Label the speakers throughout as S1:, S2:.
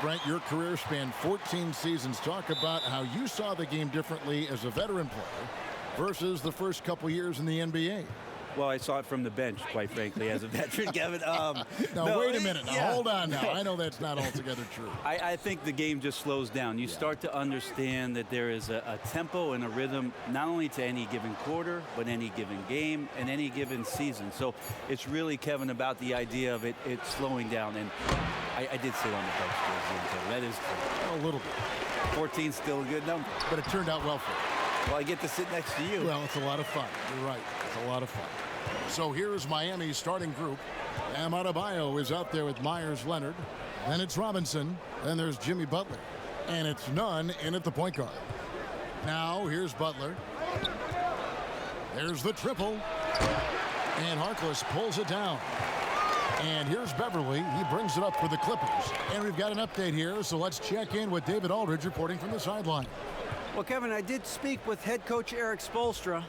S1: Frank, your career spanned 14 seasons. Talk about how you saw the game differently as a veteran player versus the first couple years in the NBA.
S2: Well, I saw it from the bench, quite frankly, as a veteran, Kevin.
S1: Now, wait a minute. Now, hold on now. I know that's not altogether true.
S2: I think the game just slows down. You start to understand that there is a tempo and a rhythm, not only to any given quarter, but any given game and any given season. So it's really, Kevin, about the idea of it slowing down. And I did sit on the bench towards the end, Kevin. That is true.
S1: A little bit.
S2: 14 is still a good number.
S1: But it turned out well for you.
S2: Well, I get to sit next to you.
S1: Well, it's a lot of fun. You're right. It's a lot of fun. So here's Miami's starting group. Bam Adebayo is out there with Myers Leonard. Then it's Robinson. Then there's Jimmy Butler. And it's Nunn in at the point guard. Now here's Butler. There's the triple. And Harkless pulls it down. And here's Beverly. He brings it up for the Clippers. And we've got an update here, so let's check in with David Aldridge reporting from the sideline.
S3: Well, Kevin, I did speak with head coach Eric Spoelstra.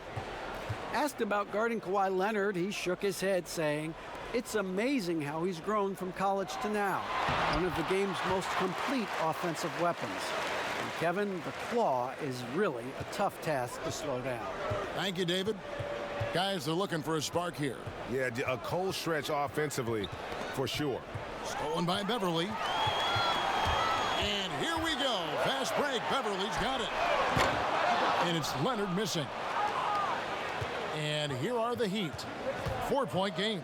S3: Asked about guarding Kawhi Leonard, he shook his head, saying, "It's amazing how he's grown from college to now. One of the game's most complete offensive weapons." And Kevin, the claw is really a tough task to slow down.
S1: Thank you, David. Guys, they're looking for a spark here.
S4: Yeah, a cold stretch offensively, for sure.
S1: Stolen by Beverly. And here we go. Fast break. Beverly's got it. And it's Leonard missing. And here are the Heat. 4-point game.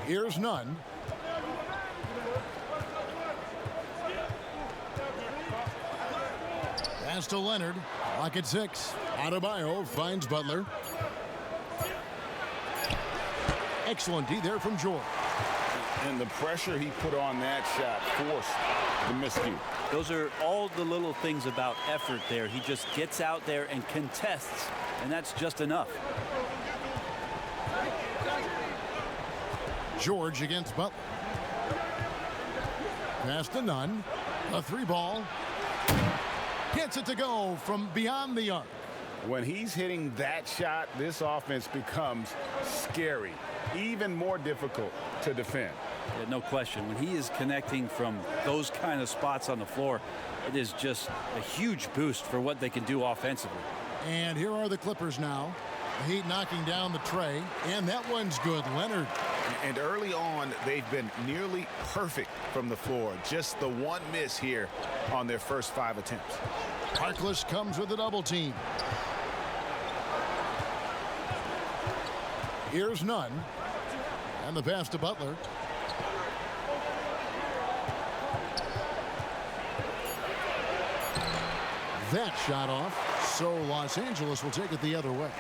S1: Here's Nunn. Pass to Leonard. Clock at 6. Adebayo finds Butler. Excellent D there from George.
S4: And the pressure he put on that shot forced the miscue.
S2: Those are all the little things about effort there. He just gets out there and contests, and that's just enough.
S1: George against Butler. Pass to Nunn. A 3-ball. Gets it to go from beyond the arc.
S4: When he's hitting that shot, this offense becomes scary, even more difficult to defend.
S2: Yeah, no question. When he is connecting from those kind of spots on the floor, it is just a huge boost for what they can do offensively.
S1: And here are the Clippers now. The Heat knocking down the tray, and that one's good. Leonard.
S4: And early on, they've been nearly perfect from the floor. Just the one miss here on their first 5 attempts.
S1: Harkless comes with a double team. Here's Nunn. And the pass to Butler. That shot off. So Los Angeles will take it the other way.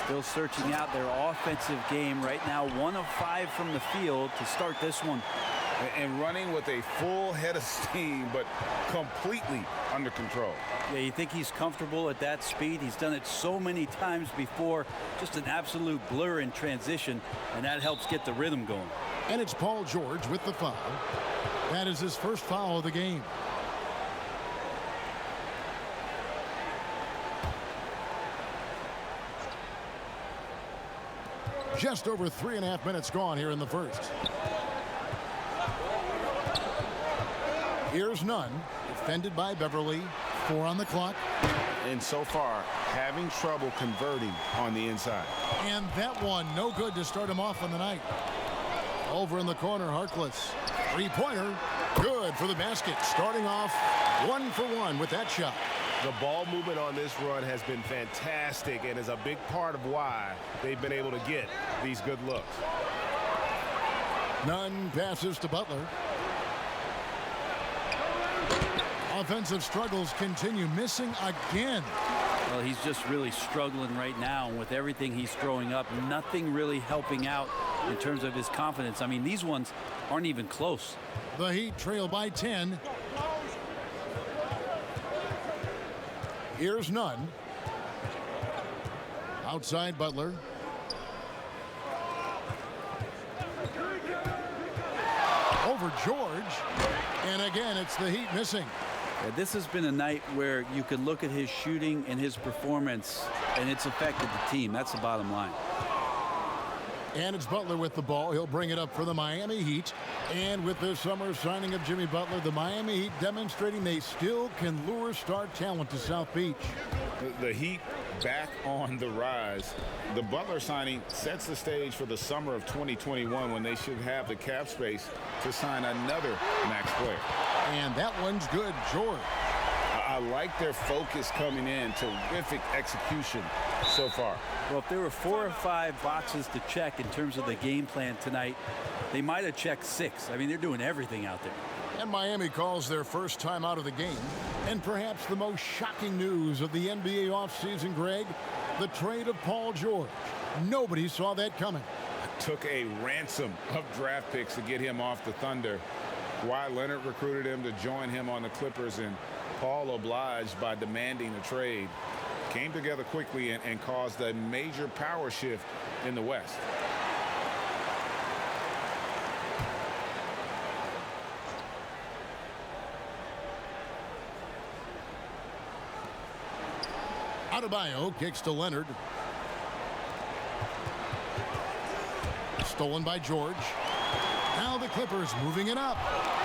S2: Still searching out their offensive game right now. 1 of 5 from the field to start this one.
S4: And running with a full head of steam, but completely under control.
S2: Yeah, you think he's comfortable at that speed? He's done it so many times before. Just an absolute blur in transition, and that helps get the rhythm going.
S1: And it's Paul George with the foul. That is his first foul of the game. Just over 3.5 minutes gone here in the first. Here's Nunn, defended by Beverly. 4 on the clock.
S4: And so far, having trouble converting on the inside.
S1: And that one, no good to start him off on the night. Over in the corner, Harkless. 3-pointer, good for the basket. Starting off 1 for 1 with that shot.
S4: The ball movement on this run has been fantastic and is a big part of why they've been able to get these good looks.
S1: Nunn passes to Butler. Offensive struggles continue, missing again.
S2: Well, he's just really struggling right now. And with everything he's throwing up, nothing really helping out in terms of his confidence. I mean, these ones aren't even close.
S1: The Heat trail by 10. Here's Nunn. Outside Butler. Over George. And again, it's the Heat missing.
S2: Yeah, this has been a night where you could look at his shooting and his performance, and it's affected the team. That's the bottom line.
S1: And it's Butler with the ball. He'll bring it up for the Miami Heat. And with the summer signing of Jimmy Butler, the Miami Heat demonstrating they still can lure star talent to South Beach.
S4: The Heat back on the rise. The Butler signing sets the stage for the summer of 2021 when they should have the cap space to sign another max player.
S1: And that one's good, George.
S4: I like their focus coming in. Terrific execution so far.
S2: Well, if there were 4 or 5 boxes to check in terms of the game plan tonight, they might have checked 6. I mean, they're doing everything out there.
S1: And Miami calls their first time out of the game. And perhaps the most shocking news of the NBA offseason, Greg, the trade of Paul George. Nobody saw that coming.
S4: Took a ransom of draft picks to get him off the Thunder. Kawhi Leonard recruited him to join him on the Clippers, and Paul obliged by demanding a trade. Came together quickly and caused a major power shift in the West.
S1: Adebayo kicks to Leonard. Stolen by George. Now the Clippers moving it up.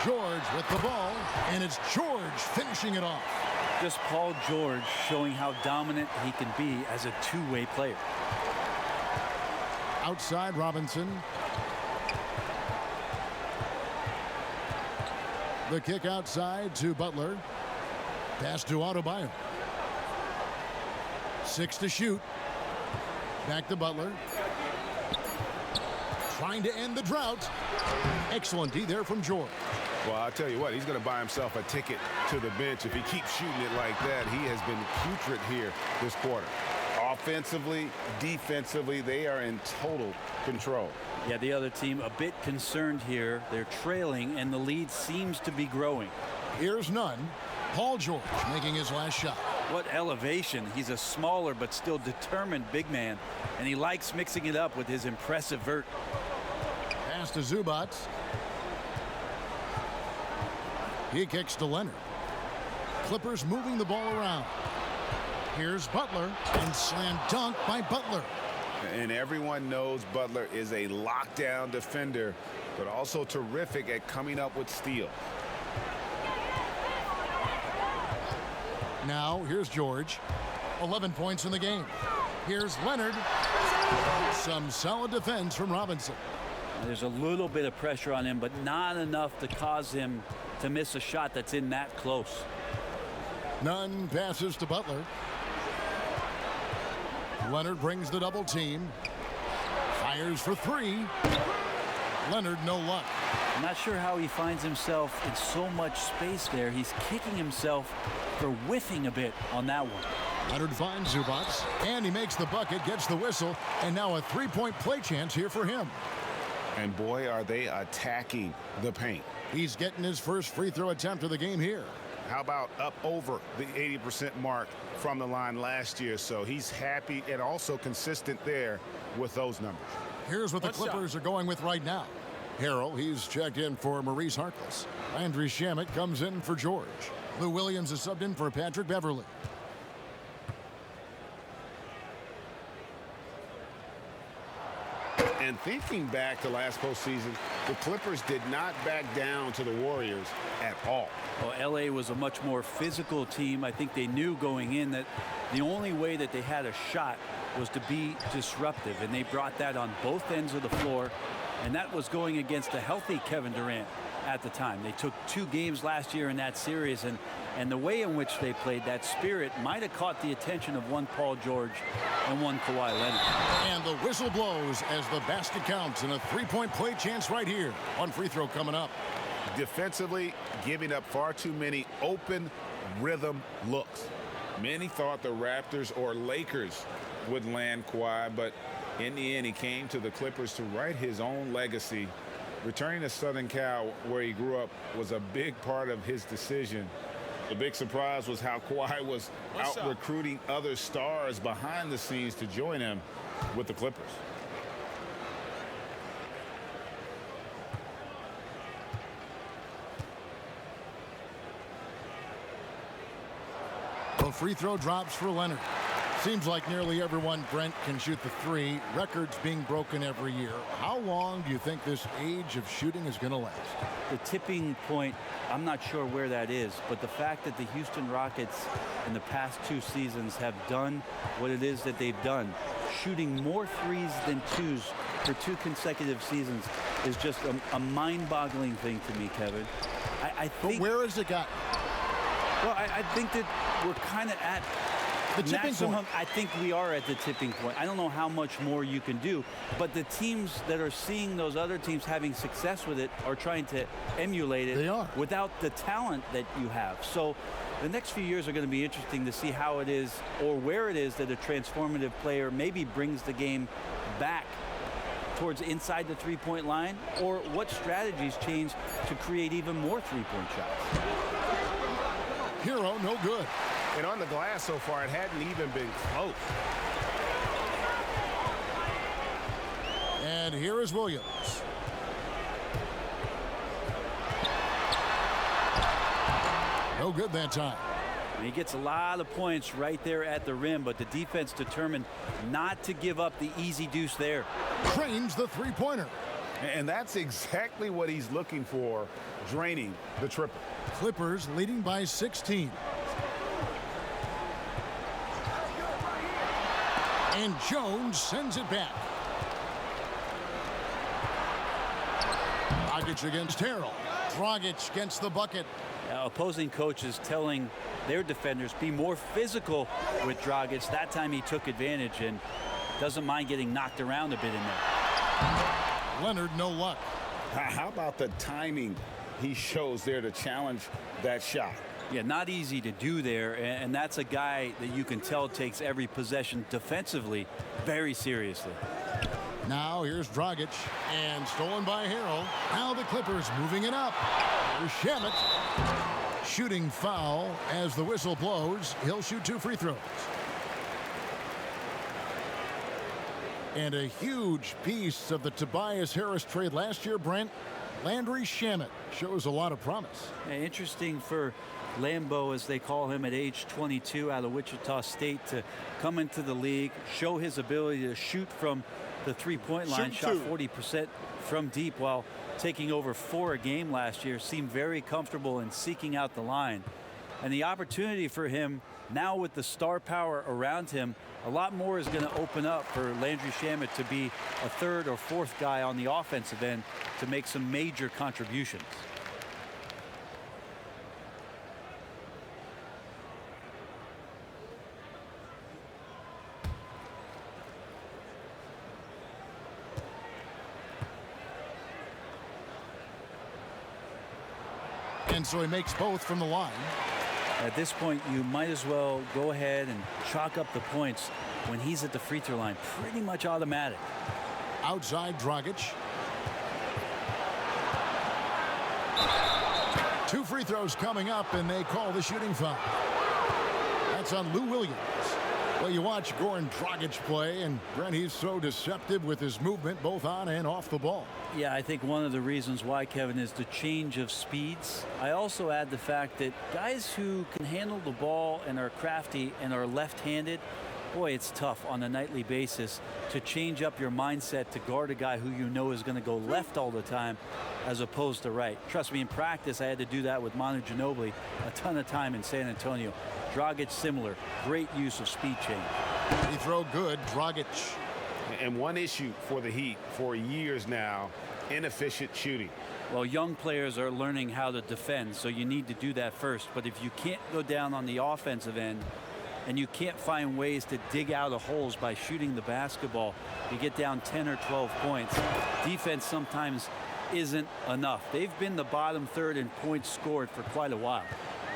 S1: George with the ball, and it's George finishing it off.
S2: Just Paul George showing how dominant he can be as a two-way player.
S1: Outside Robinson. The kick outside to Butler. Pass to Adebayo. 6 to shoot. Back to Butler. Trying to end the drought. Excellent D there from George.
S4: Well, I'll tell you what, he's going to buy himself a ticket to the bench if he keeps shooting it like that. He has been putrid here this quarter. Offensively, defensively, they are in total control.
S2: Yeah, the other team a bit concerned here. They're trailing, and the lead seems to be growing.
S1: Here's none. Paul George making his last shot.
S2: What elevation. He's a smaller but still determined big man, and he likes mixing it up with his impressive vert.
S1: Pass to Zubac. He kicks to Leonard. Clippers moving the ball around. Here's Butler, and slam dunk by Butler.
S4: And everyone knows Butler is a lockdown defender, but also terrific at coming up with steals.
S1: Now, here's George. 11 points in the game. Here's Leonard. Some solid defense from Robinson.
S2: There's a little bit of pressure on him, but not enough to cause him to miss a shot that's in that close.
S1: None passes to Butler. Leonard brings the double team. Fires for 3. Leonard, no luck.
S2: I'm not sure how he finds himself in so much space there. He's kicking himself for whiffing a bit on that one.
S1: Leonard finds Zubac, and he makes the bucket, gets the whistle, and now a 3-point play chance here for him.
S4: And boy, are they attacking the paint.
S1: He's getting his first free throw attempt of the game here.
S4: How about up over the 80% mark from the line last year? So he's happy and also consistent there with those numbers.
S1: Here's what the Clippers are going with right now. Harrell, he's checked in for Maurice Harkless. Landry Shamet comes in for George. Lou Williams is subbed in for Patrick Beverly.
S4: And thinking back to last postseason, the Clippers did not back down to the Warriors at all.
S2: Well, LA was a much more physical team. I think they knew going in that the only way that they had a shot was to be disruptive, and they brought that on both ends of the floor, and that was going against a healthy Kevin Durant at the time. They took 2 games last year in that series, and the way in which they played, that spirit might have caught the attention of one Paul George and one Kawhi Leonard.
S1: And the whistle blows as the basket counts, and a 3-point play chance right here. One free throw coming up.
S4: Defensively, giving up far too many open rhythm looks. Many thought the Raptors or Lakers would land Kawhi, but in the end, he came to the Clippers to write his own legacy. Returning to Southern Cal, where he grew up, was a big part of his decision. The big surprise was how Kawhi was out recruiting other stars behind the scenes to join him with the Clippers.
S1: The free throw drops for Leonard. Seems like nearly everyone, Brent, can shoot the three. Records being broken every year. How long do you think this age of shooting is going to last?
S2: The tipping point, I'm not sure where that is, but the fact that the Houston Rockets in the past 2 seasons have done what it is that they've done, shooting more threes than twos for 2 consecutive seasons, is just a mind-boggling thing to me, Kevin. I think.
S1: But where has it got?
S2: Well, I think that we're kind of at
S1: the tipping point.
S2: I think we are at the tipping point. I don't know how much more you can do, but the teams that are seeing those other teams having success with it are trying to emulate it.
S1: They are.
S2: Without the talent that you have. So the next few years are going to be interesting to see how it is or where it is that a transformative player maybe brings the game back towards inside the three-point line, or what strategies change to create even more three-point shots.
S1: Hero, no good.
S4: And on the glass so far, it hadn't even been close.
S1: And here is Williams. No good that time.
S2: He gets a lot of points right there at the rim, but the defense determined not to give up the easy deuce there.
S1: Drains the three-pointer.
S4: And that's exactly what he's looking for, draining the triple.
S1: Clippers leading by 16. And Jones sends it back. Dragic against Harrell. Dragic against the bucket.
S2: Now, opposing coaches telling their defenders be more physical with Dragic. That time he took advantage and doesn't mind getting knocked around a bit in there.
S1: Leonard, no luck.
S4: How about the timing he shows there to challenge that shot?
S2: Yeah, not easy to do there, and that's a guy that you can tell takes every possession defensively very seriously.
S1: Now here's Dragic, and stolen by Harrell. Now the Clippers moving it up. Here's Shamet. Shooting foul as the whistle blows. He'll shoot 2 free throws. And a huge piece of the Tobias Harris trade last year, Brent. Landry Shamet shows a lot of promise.
S2: Yeah, interesting for Lambeau, as they call him, at age 22 out of Wichita State, to come into the league, show his ability to shoot from the three-point line, shot 40% from deep while taking over 4 a game last year, seemed very comfortable in seeking out the line. And the opportunity for him now with the star power around him, a lot more is going to open up for Landry Shamet to be a 3rd or 4th guy on the offensive end to make some major contributions.
S1: And so he makes both from the line.
S2: At this point, you might as well go ahead and chalk up the points when he's at the free throw line. Pretty much automatic.
S1: Outside Dragic. 2 free throws coming up, and they call the shooting foul. That's on Lou Williams. Well, you watch Goran Dragic play, and Brent, he's so deceptive with his movement both on and off the ball.
S2: Yeah, I think one of the reasons why, Kevin, is the change of speeds. I also add the fact that guys who can handle the ball and are crafty and are left-handed, boy, it's tough on a nightly basis to change up your mindset to guard a guy who you know is going to go left all the time as opposed to right. Trust me, in practice, I had to do that with Manu Ginobili a ton of time in San Antonio. Dragic similar. Great use of speed change.
S1: Free throw good. Dragic.
S4: And one issue for the Heat for years now, inefficient shooting.
S2: Well, young players are learning how to defend, so you need to do that first. But if you can't go down on the offensive end and you can't find ways to dig out of holes by shooting the basketball, you get down 10 or 12 points. Defense sometimes isn't enough. They've been the bottom 3rd in points scored for quite a while.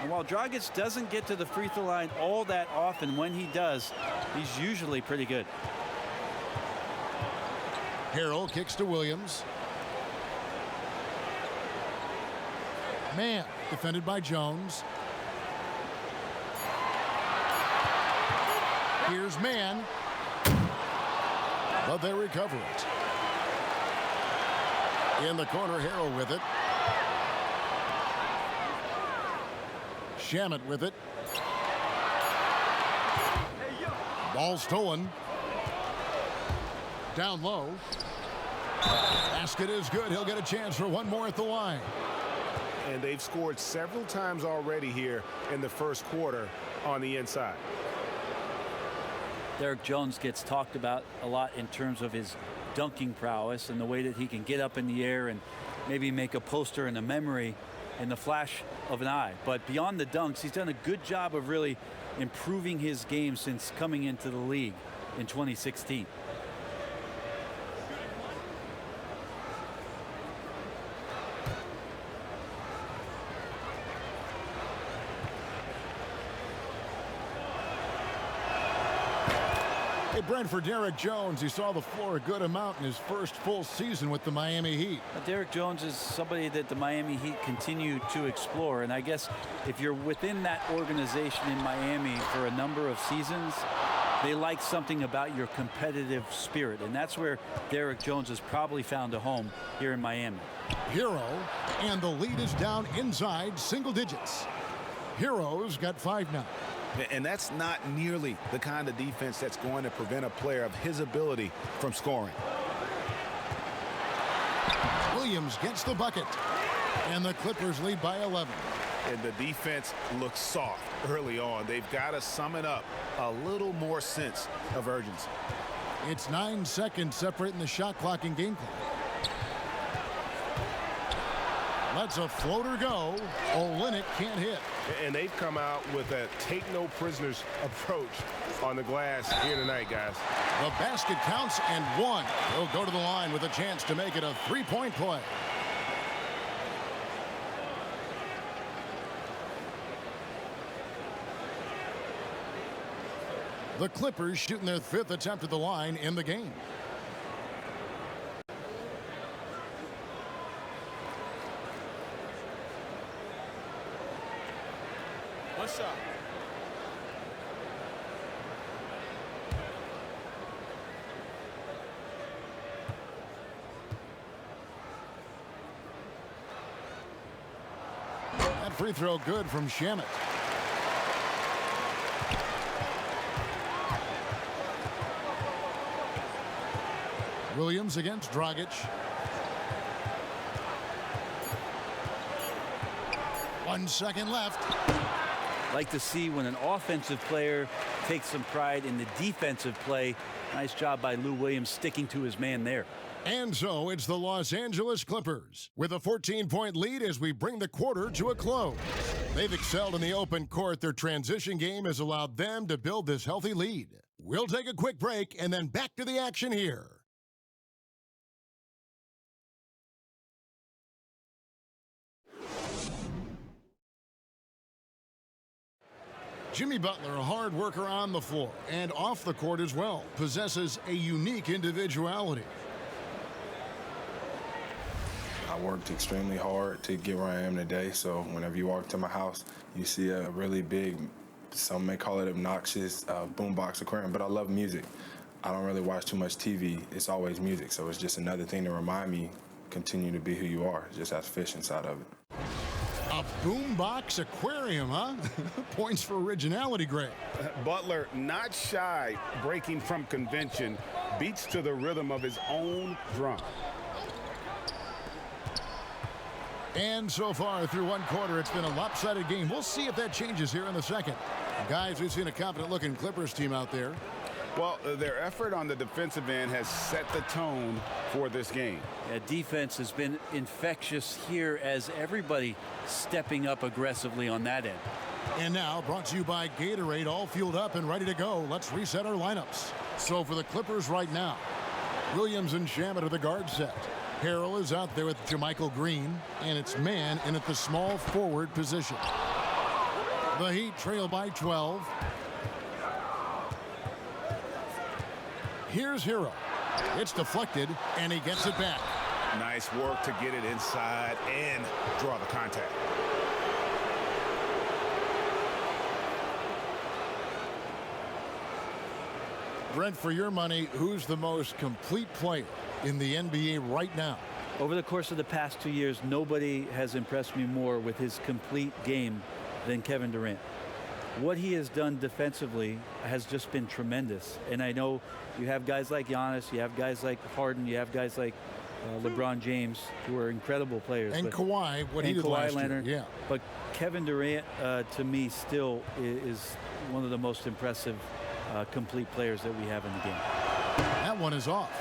S2: And while Dragic doesn't get to the free throw line all that often, when he does, he's usually pretty good.
S1: Harrell kicks to Williams. Man defended by Jones. Here's Man. But they recover it. In the corner, Harrell with it. Shamet with it. Ball stolen. Down low. Basket is good. He'll get a chance for one more at the line.
S5: And they've scored several times already here in the first quarter on the inside.
S2: Derek Jones gets talked about a lot in terms of his dunking prowess and the way that he can get up in the air and maybe make a poster and a memory in the flash of an eye. But beyond the dunks, he's done a good job of really improving his game since coming into the league in 2016.
S1: Hey, Brent, for Derek Jones, he saw the floor a good amount in his first full season with the Miami Heat.
S2: Derek Jones is somebody that the Miami Heat continue to explore, and I guess if you're within that organization in Miami for a number of seasons, they like something about your competitive spirit, and that's where Derek Jones has probably found a home here in Miami.
S1: Hero, and the lead is down inside single digits. Hero's got 5 now.
S4: And that's not nearly the kind of defense that's going to prevent a player of his ability from scoring.
S1: Williams gets the bucket, and the Clippers lead by 11.
S4: And the defense looks soft early on. They've got to sum it up a little more sense of urgency.
S1: It's 9 seconds separating the shot clock and game clock. Lets a floater go. Olynyk can't hit.
S5: And they've come out with a take-no-prisoners approach on the glass here tonight, guys.
S1: The basket counts and 1. He'll go to the line with a chance to make it a 3-point play. The Clippers shooting their 5th attempt at the line in the game.
S5: One shot.
S1: That free throw good from Shamet. Williams against Dragic. 1 second left.
S2: Like to see when an offensive player takes some pride in the defensive play. Nice job by Lou Williams sticking to his man there.
S1: And so it's the Los Angeles Clippers with a 14-point lead as we bring the quarter to a close. They've excelled in the open court. Their transition game has allowed them to build this healthy lead. We'll take a quick break and then back to the action here. Jimmy Butler, a hard worker on the floor and off the court as well, possesses a unique individuality.
S6: I worked extremely hard to get where I am today, so whenever you walk to my house, you see a really big, some may call it obnoxious, boombox aquarium, but I love music. I don't really watch too much TV. It's always music, so it's just another thing to remind me, continue to be who you are. It just has fish inside of it.
S1: A boombox aquarium, huh? Points for originality, Greg.
S5: Butler, not shy, breaking from convention, beats to the rhythm of his own drum.
S1: And so far through 1 quarter, it's been a lopsided game. We'll see if that changes here in the second. Guys, we've seen a confident-looking Clippers team out there.
S5: Well, their effort on the defensive end has set the tone for this game.
S2: Yeah, defense has been infectious here as everybody stepping up aggressively on that end.
S1: And now, brought to you by Gatorade, all fueled up and ready to go. Let's reset our lineups. So for the Clippers right now, Williams and Shamet are the guard set. Harrell is out there with JaMychal Green, and it's man in at the small forward position. The Heat trail by 12. Here's Hero. It's deflected, and he gets it back.
S4: Nice work to get it inside and draw the contact.
S1: Brent, for your money, who's the most complete player in the NBA right now?
S2: Over the course of the past 2 years, nobody has impressed me more with his complete game than Kevin Durant. what he has done defensively has just been tremendous. And I know you have guys like Giannis, you have guys like Harden, you have guys like LeBron James, who are incredible players.
S1: And Kawhi, what he did last
S2: Leonard,
S1: year. Yeah.
S2: But Kevin Durant, to me, still is one of the most impressive complete players that we have in the game.
S1: That one is off.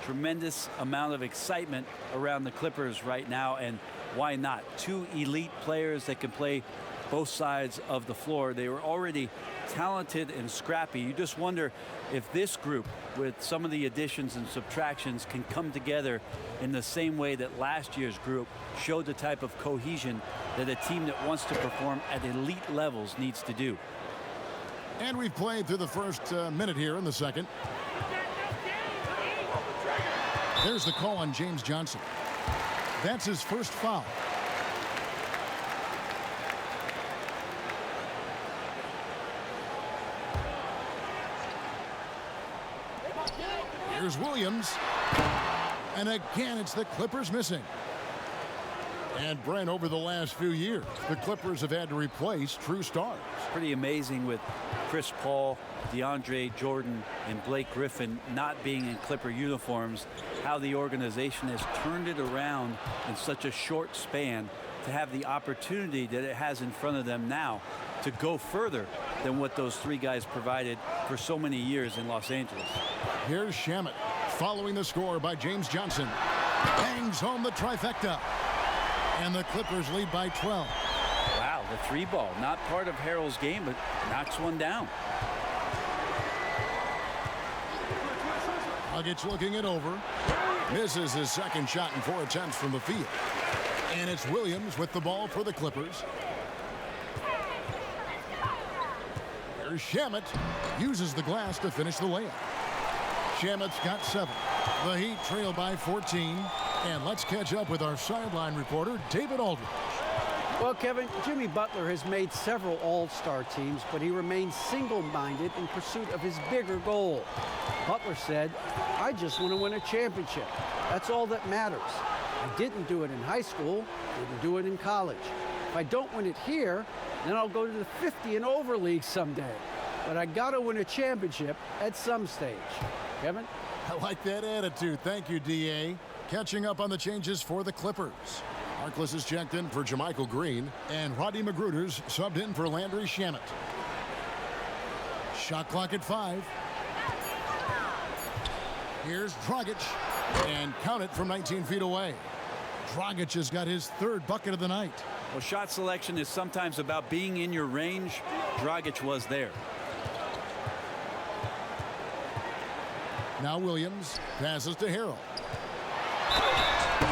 S2: Tremendous amount of excitement around the Clippers right now, and why not? Two elite players that can play both sides of the floor. They were already talented and scrappy. You just wonder if this group, with some of the additions and subtractions, can come together in the same way that last year's group showed the type of cohesion that a team that wants to perform at elite levels needs to do.
S1: And we've played through the first minute here in the second. There's the call on James Johnson. That's his first foul. Here's Williams. And again, it's the Clippers missing. And Brent, over the last few years, the Clippers have had to replace true stars.
S2: Pretty amazing with Chris Paul, DeAndre Jordan, and Blake Griffin not being in Clipper uniforms, how the organization has turned it around in such a short span to have the opportunity that it has in front of them now to go further than what those three guys provided for so many years in Los Angeles.
S1: Here's Shamet following the score by James Johnson. Bangs home the trifecta. And the Clippers lead by 12.
S2: Wow, the three ball, not part of Harrell's game, but knocks one down.
S1: Dragic looking it over. Misses his second shot in 4 attempts from the field. And it's Williams with the ball for the Clippers. Here's Shamet. Uses the glass to finish the layup. Shamet's got 7. The Heat trail by 14. And let's catch up with our sideline reporter, David Aldridge.
S3: Well, Kevin, Jimmy Butler has made several all-star teams, but he remains single-minded in pursuit of his bigger goal. Butler said, "I just want to win a championship. That's all that matters. I didn't do it in high school, didn't do it in college. If I don't win it here, then I'll go to the 50 and over league someday. But I got to win a championship at some stage." Kevin?
S1: I like that attitude. Thank you, D.A. Catching up on the changes for the Clippers. Harkless is checked in for Jermichael Green, and Rodney McGruder's subbed in for Landry Shamet. Shot clock at 5. Here's Dragic, and count it from 19 feet away. Dragic has got his 3rd bucket of the night.
S2: Well, shot selection is sometimes about being in your range. Dragic was there.
S1: Now Williams passes to Harrell.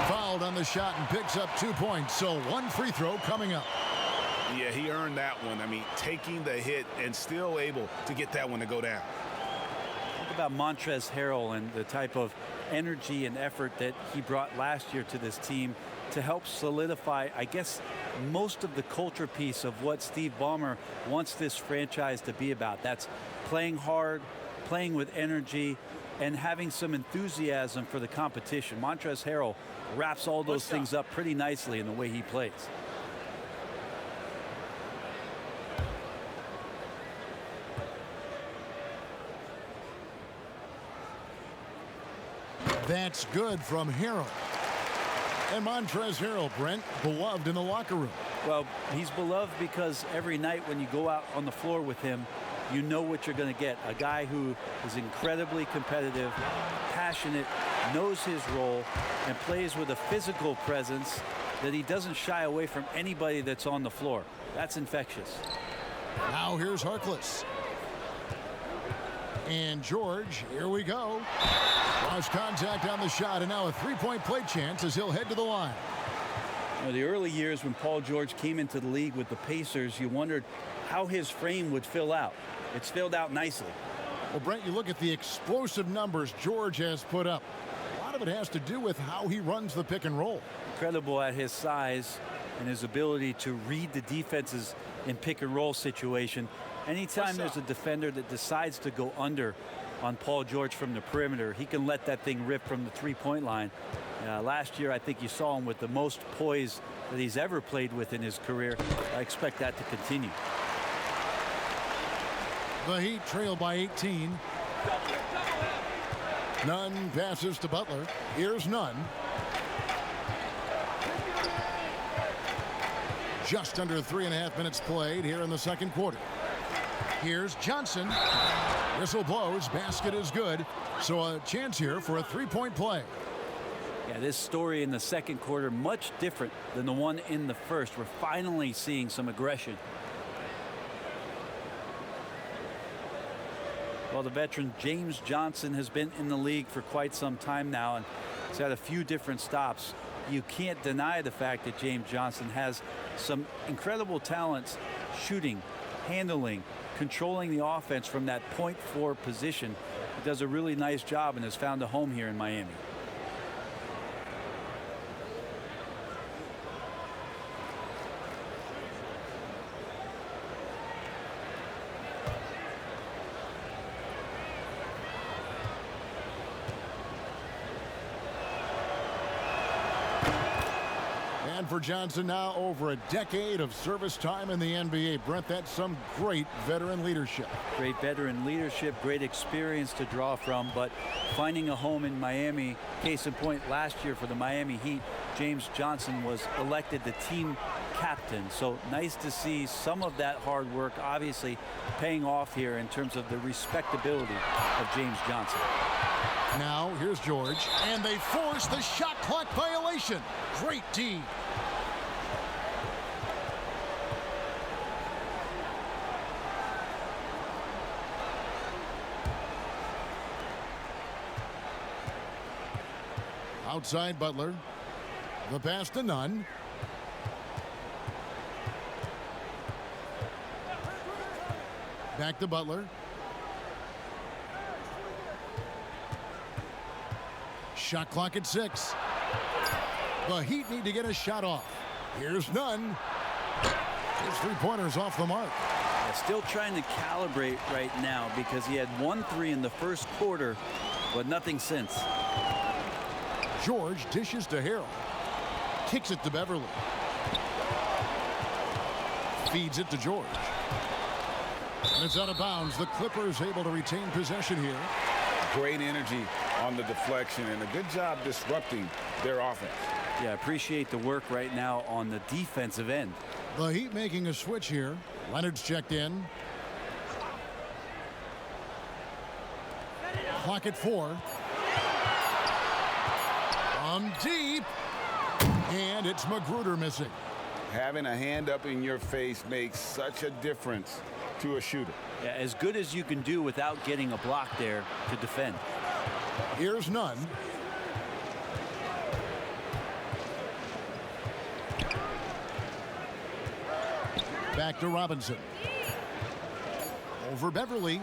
S1: Fouled on the shot and picks up 2 points, so 1 free throw coming up.
S5: Yeah, he earned that one. I mean, taking the hit and still able to get that one to go down.
S2: Think about Montrezl Harrell and the type of energy and effort that he brought last year to this team to help solidify, I guess, most of the culture piece of what Steve Ballmer wants this franchise to be about. That's playing hard, playing with energy, and having some enthusiasm for the competition. Montrezl Harrell wraps all those things up pretty nicely in the way he plays.
S1: That's good from Harrell. And Montrezl Harrell, Brent, beloved in the locker room.
S2: Well, he's beloved because every night when you go out on the floor with him, you know what you're going to get. A guy who is incredibly competitive, passionate, knows his role, and plays with a physical presence that he doesn't shy away from anybody that's on the floor. That's infectious.
S1: Now here's Harkless. And George, here we go. Lost contact on the shot, and now a 3-point play chance as he'll head to the line.
S2: You know, the early years when Paul George came into the league with the Pacers, you wondered how his frame would fill out. It's filled out nicely.
S1: Well, Brent, you look at the explosive numbers George has put up. A lot of it has to do with how he runs the pick and roll.
S2: Incredible at his size and his ability to read the defenses in pick and roll situation. Anytime there's a defender that decides to go under on Paul George from the perimeter, he can let that thing rip from the 3-point line. Last year, I think you saw him with the most poise that he's ever played with in his career. I expect that to continue.
S1: The Heat trail by 18. Nunn passes to Butler. Here's Nunn. Just under 3.5 minutes played here in the second quarter. Here's Johnson. Whistle blows. Basket is good. So a chance here for a three-point play.
S2: Yeah, this story in the second quarter much different than the one in the first. We're finally seeing some aggression. Well, the veteran James Johnson has been in the league for quite some time now, and he's had a few different stops. You can't deny the fact that James Johnson has some incredible talents shooting, handling, controlling the offense from that point forward position. He does a really nice job and has found a home here in Miami.
S1: And for Johnson now, over a decade of service time in the NBA. Brent, that's some great veteran leadership.
S2: Great veteran leadership, great experience to draw from, but finding a home in Miami. Case in point, last year for the Miami Heat, James Johnson was elected the team captain. So nice to see some of that hard work obviously paying off here in terms of the respectability of James Johnson.
S1: Now here's George, and they force the shot clock violation. Great D. Outside Butler. The pass to Nunn. Back to Butler. Shot clock at 6. The Heat need to get a shot off. Here's Nunn. His three-pointers off the mark.
S2: Yeah, still trying to calibrate right now because he had 1 3 in the first quarter, but nothing since.
S1: George dishes to Harrell. Kicks it to Beverly. Feeds it to George. And it's out of bounds. The Clippers able to retain possession here.
S5: Great energy on the deflection and a good job disrupting their offense.
S2: Yeah, appreciate the work right now on the defensive end.
S1: The Heat making a switch here. Leonard's checked in. Clock at 4. From deep. And it's Magruder missing.
S5: Having a hand up in your face makes such a difference to a shooter.
S2: Yeah, as good as you can do without getting a block there to defend.
S1: Here's Nunn. Back to Robinson. Over Beverly.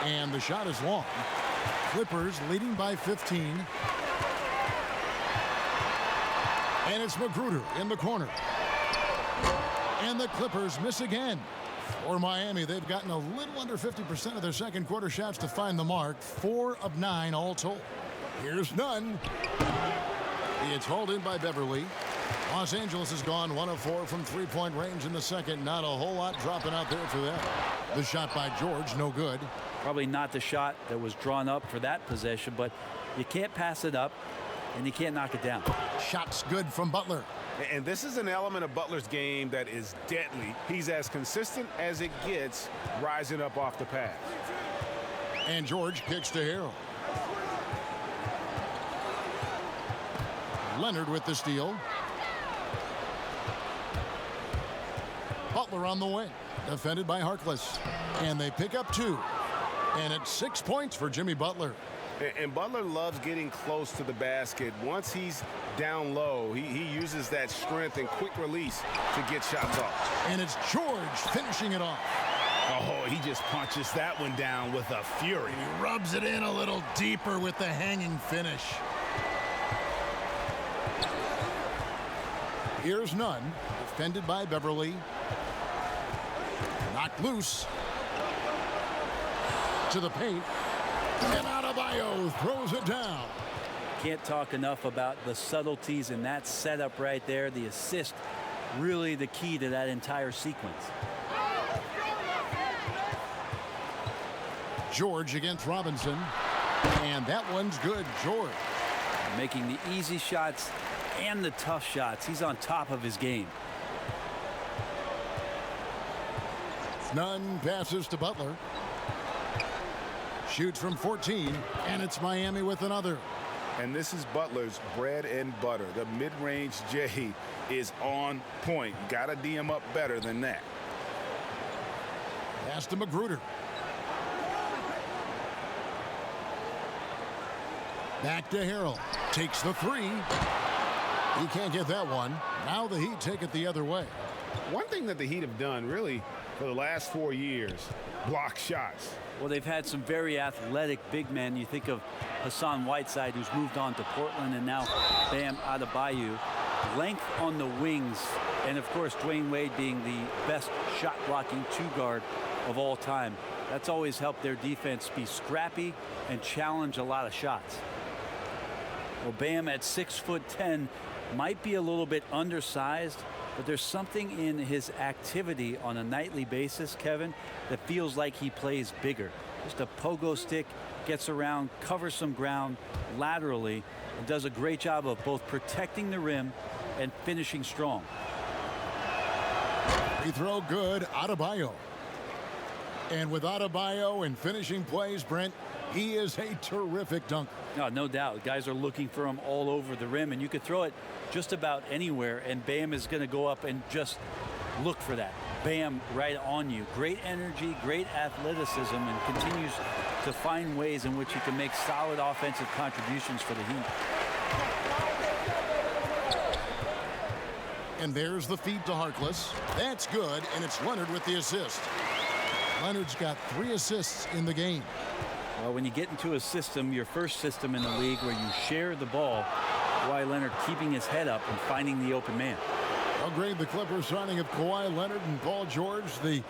S1: And the shot is long. Clippers leading by 15. And it's Magruder in the corner. And the Clippers miss again. For Miami, they've gotten a little under 50% of their second quarter shots to find the mark. 4 of 9 all told. Here's Nunn. It's hauled in by Beverly. Los Angeles has gone 1 of 4 from three-point range in the second. Not a whole lot dropping out there for them. The shot by George, no good.
S2: Probably not the shot that was drawn up for that possession, but you can't pass it up and you can't knock it down.
S1: Shot's good from Butler.
S5: And this is an element of Butler's game that is deadly. He's as consistent as it gets rising up off the pass.
S1: And George kicks to Harrell. Leonard with the steal. Butler on the wing. Defended by Harkless. And they pick up 2. And it's 6 points for Jimmy Butler.
S5: And Butler loves getting close to the basket. Once he's down low, he uses that strength and quick release to get shots off.
S1: And it's George finishing it off.
S5: Oh, he just punches that one down with a fury.
S1: He rubs it in a little deeper with the hanging finish. Here's Nunn, defended by Beverly. Knocked loose. To the paint. And Adebayo throws it down.
S2: Can't talk enough about the subtleties in that setup right there. The assist, really the key to that entire sequence.
S1: George against Robinson. And that one's good. George.
S2: Making the easy shots and the tough shots. He's on top of his game.
S1: Nunn passes to Butler. Shoots from 14, and it's Miami with another.
S5: And this is Butler's bread and butter. The mid-range J is on point. Got to D him up better than that.
S1: Pass to Magruder. Back to Harrell. Takes the three. He can't get that one. Now the Heat take it the other way.
S5: One thing that the Heat have done really for the last 4 years, block shots.
S2: Well, they've had some very athletic big men. You think of Hassan Whiteside, who's moved on to Portland, and now Bam Adebayo. Length on the wings, and of course Dwayne Wade being the best shot blocking two guard of all time. That's always helped their defense be scrappy and challenge a lot of shots. Well, Bam at 6'10" might be a little bit undersized, but there's something in his activity on a nightly basis, Kevin, that feels like he plays bigger. Just a pogo stick, gets around, covers some ground laterally, and does a great job of both protecting the rim and finishing strong.
S1: Free throw good. Adebayo. And with Adebayo and finishing plays, Brent, he is a terrific dunker.
S2: No doubt. Guys are looking for him all over the rim, and you could throw it just about anywhere, and Bam is going to go up and just look for that. Bam right on you. Great energy, great athleticism, and continues to find ways in which he can make solid offensive contributions for the Heat.
S1: And there's the feed to Harkless. That's good, and it's Leonard with the assist. Leonard's got 3 assists in the game.
S2: Well, when you get into a system, your first system in the league where you share the ball, Kawhi Leonard keeping his head up and finding the open man.
S1: How great the Clippers signing of Kawhi Leonard and Paul George, the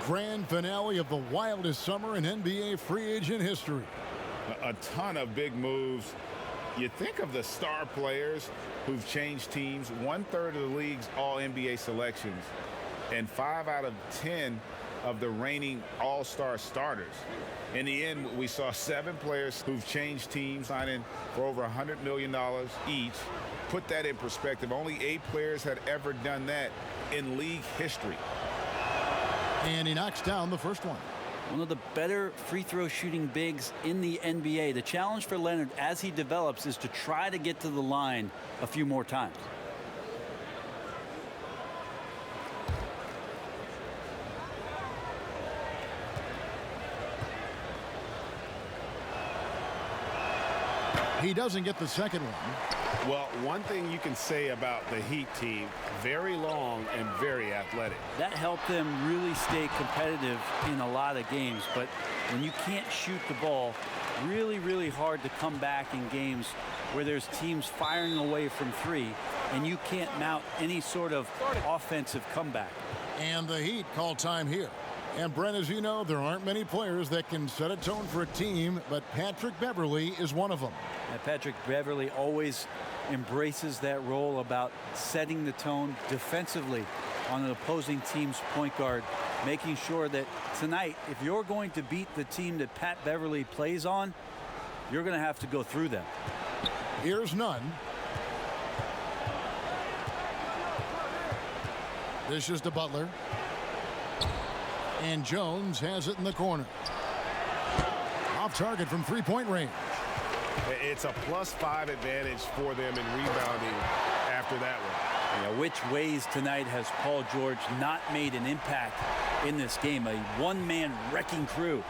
S1: grand finale of the wildest summer in NBA free agent history.
S4: A ton of big moves. You think of the star players who've changed teams, 1/3 of the league's all-NBA selections, and 5 out of 10 of the reigning all-star starters. In the end, we saw 7 players who've changed teams, signing for over $100 million each. Put that in perspective, only 8 players had ever done that in league history.
S1: And he knocks down the first one.
S2: One of the better free throw shooting bigs in the NBA. The challenge for Leonard as he develops is to try to get to the line a few more times.
S1: He doesn't get the second one.
S5: Well, one thing you can say about the Heat team, very long and very athletic.
S2: That helped them really stay competitive in a lot of games. But when you can't shoot the ball, really hard to come back in games where there's teams firing away from 3 and you can't mount any sort of offensive comeback.
S1: And the Heat call time here. And Brent, as you know, there aren't many players that can set a tone for a team, but Patrick Beverley is one of them.
S2: And Patrick Beverley always embraces that role about setting the tone defensively on an opposing team's point guard, making sure that tonight, if you're going to beat the team that Pat Beverley plays on, you're going to have to go through them.
S1: Here's Nunn. This is to Butler. And Jones has it in the corner. Off target from three-point range.
S5: It's a +5 advantage for them in rebounding after that one.
S2: Yeah, which ways tonight has Paul George not made an impact in this game? A one-man wrecking crew.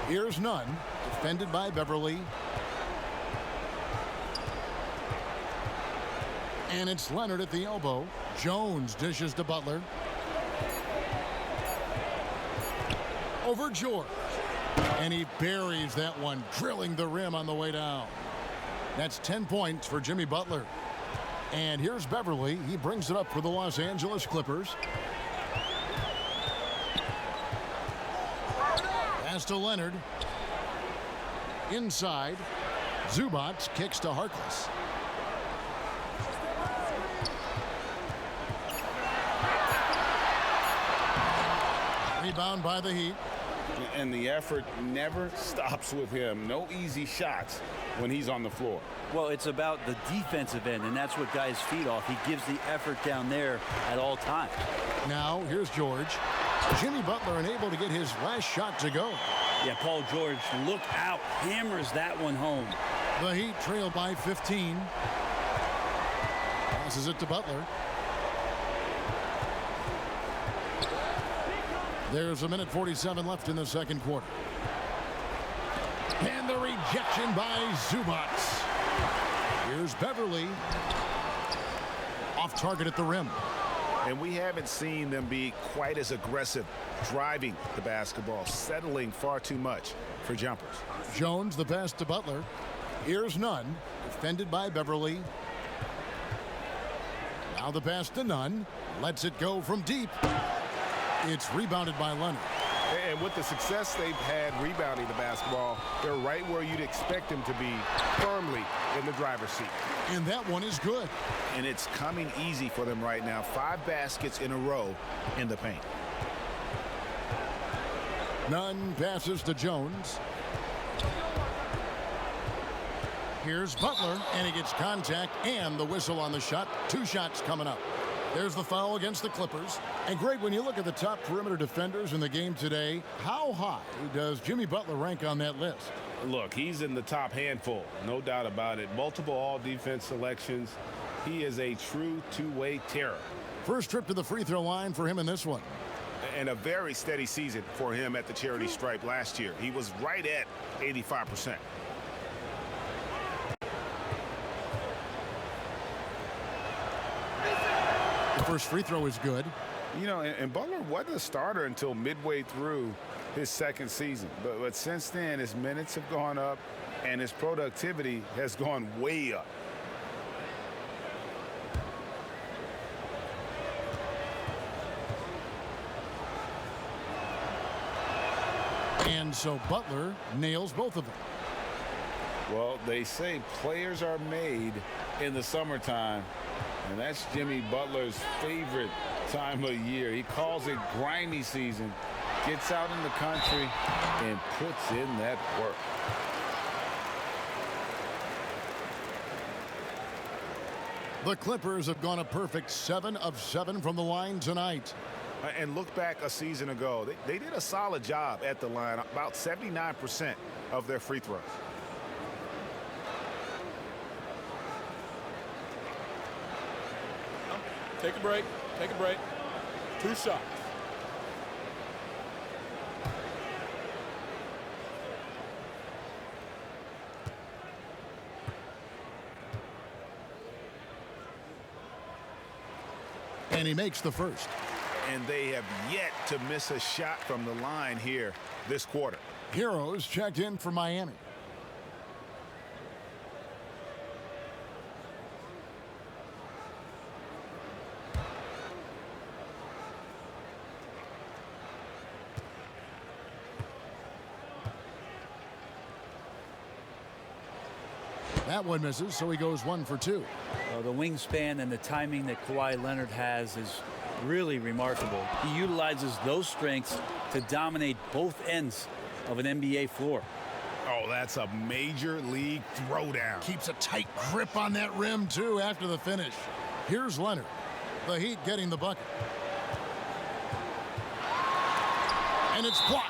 S1: Here's Nunn, defended by Beverley. And it's Leonard at the elbow. Jones dishes to Butler. Over George. And he buries that one, drilling the rim on the way down. That's 10 points for Jimmy Butler. And here's Beverley. He brings it up for the Los Angeles Clippers. Pass to Leonard. Inside. Zubac kicks to Harkless. Rebound by the Heat.
S4: And the effort never stops with him. No easy shots when he's on the floor.
S2: Well, it's about the defensive end, and that's what guys feed off. He gives the effort down there at all times.
S1: Now, here's George. Jimmy Butler unable to get his last shot to go.
S2: Yeah, Paul George, look out. Hammers that one home.
S1: The Heat trail by 15. Passes it to Butler. There's 1:47 left in the second quarter. And the rejection by Zubac. Here's Beverly. Off target at the rim.
S5: And we haven't seen them be quite as aggressive driving the basketball, settling far too much for jumpers.
S1: Jones, the pass to Butler. Here's Nunn, defended by Beverly. Now the pass to Nunn. Lets it go from deep. It's rebounded by Leonard.
S5: And with the success they've had rebounding the basketball, they're right where you'd expect them to be, firmly in the driver's seat.
S1: And that one is good.
S5: And it's coming easy for them right now. 5 baskets in a row in the paint.
S1: Nunn passes to Jones. Here's Butler, and he gets contact and the whistle on the shot. 2 shots coming up. There's the foul against the Clippers. And Greg, when you look at the top perimeter defenders in the game today, how high does Jimmy Butler rank on that list?
S5: Look, he's in the top handful, no doubt about it. Multiple all-defense selections. He is a true two-way terror.
S1: First trip to the free throw line for him in this one.
S5: And a very steady season for him at the charity stripe last year. He was right at 85%.
S1: The first free throw is good.
S5: You know, and Butler wasn't a starter until midway through his second season. But since then, his minutes have gone up and his productivity has gone way up.
S1: And so Butler nails both of them.
S4: Well, they say players are made in the summertime, and that's Jimmy Butler's favorite time of year. He calls it grimy season, gets out in the country, and puts in that work.
S1: The Clippers have gone a perfect 7 of 7 from the line tonight.
S5: And look back a season ago. They did a solid job at the line, about 79% of their free throws.
S7: Take a break. Take a break. 2 shots.
S1: And he makes the first.
S5: And they have yet to miss a shot from the line here this quarter.
S1: Heroes checked in for Miami. That one misses, so he goes 1 for 2.
S2: Well, the wingspan and the timing that Kawhi Leonard has is really remarkable. He utilizes those strengths to dominate both ends of an NBA floor.
S5: Oh, that's a major league throwdown.
S1: Keeps a tight grip on that rim, too, after the finish. Here's Leonard. The Heat getting the bucket. And it's blocked.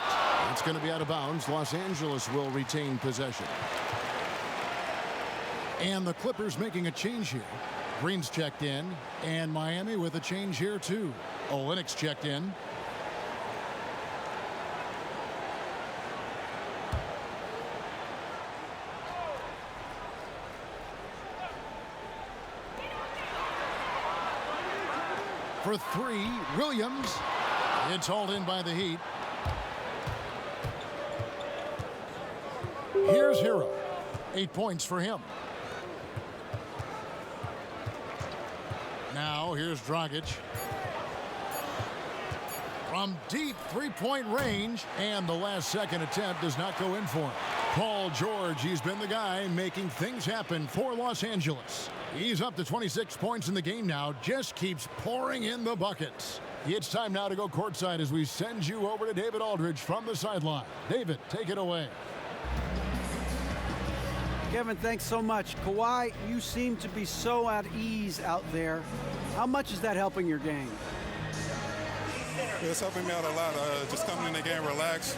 S1: It's going to be out of bounds. Los Angeles will retain possession. And the Clippers making a change here. Green's checked in, and Miami with a change here too. Olynyk's checked in. For 3, Williams. It's hauled in by the Heat. Here's Hero. 8 points for him. Now, here's Dragic. From deep three-point range, and the last-second attempt does not go in for him. Paul George, he's been the guy making things happen for Los Angeles. He's up to 26 points in the game now, just keeps pouring in the buckets. It's time now to go courtside as we send you over to David Aldridge from the sideline. David, take it away.
S3: Kevin, thanks so much. Kawhi, you seem to be so at ease out there. How much is that helping your game?
S8: It's helping me out a lot. Just coming in the game relaxed,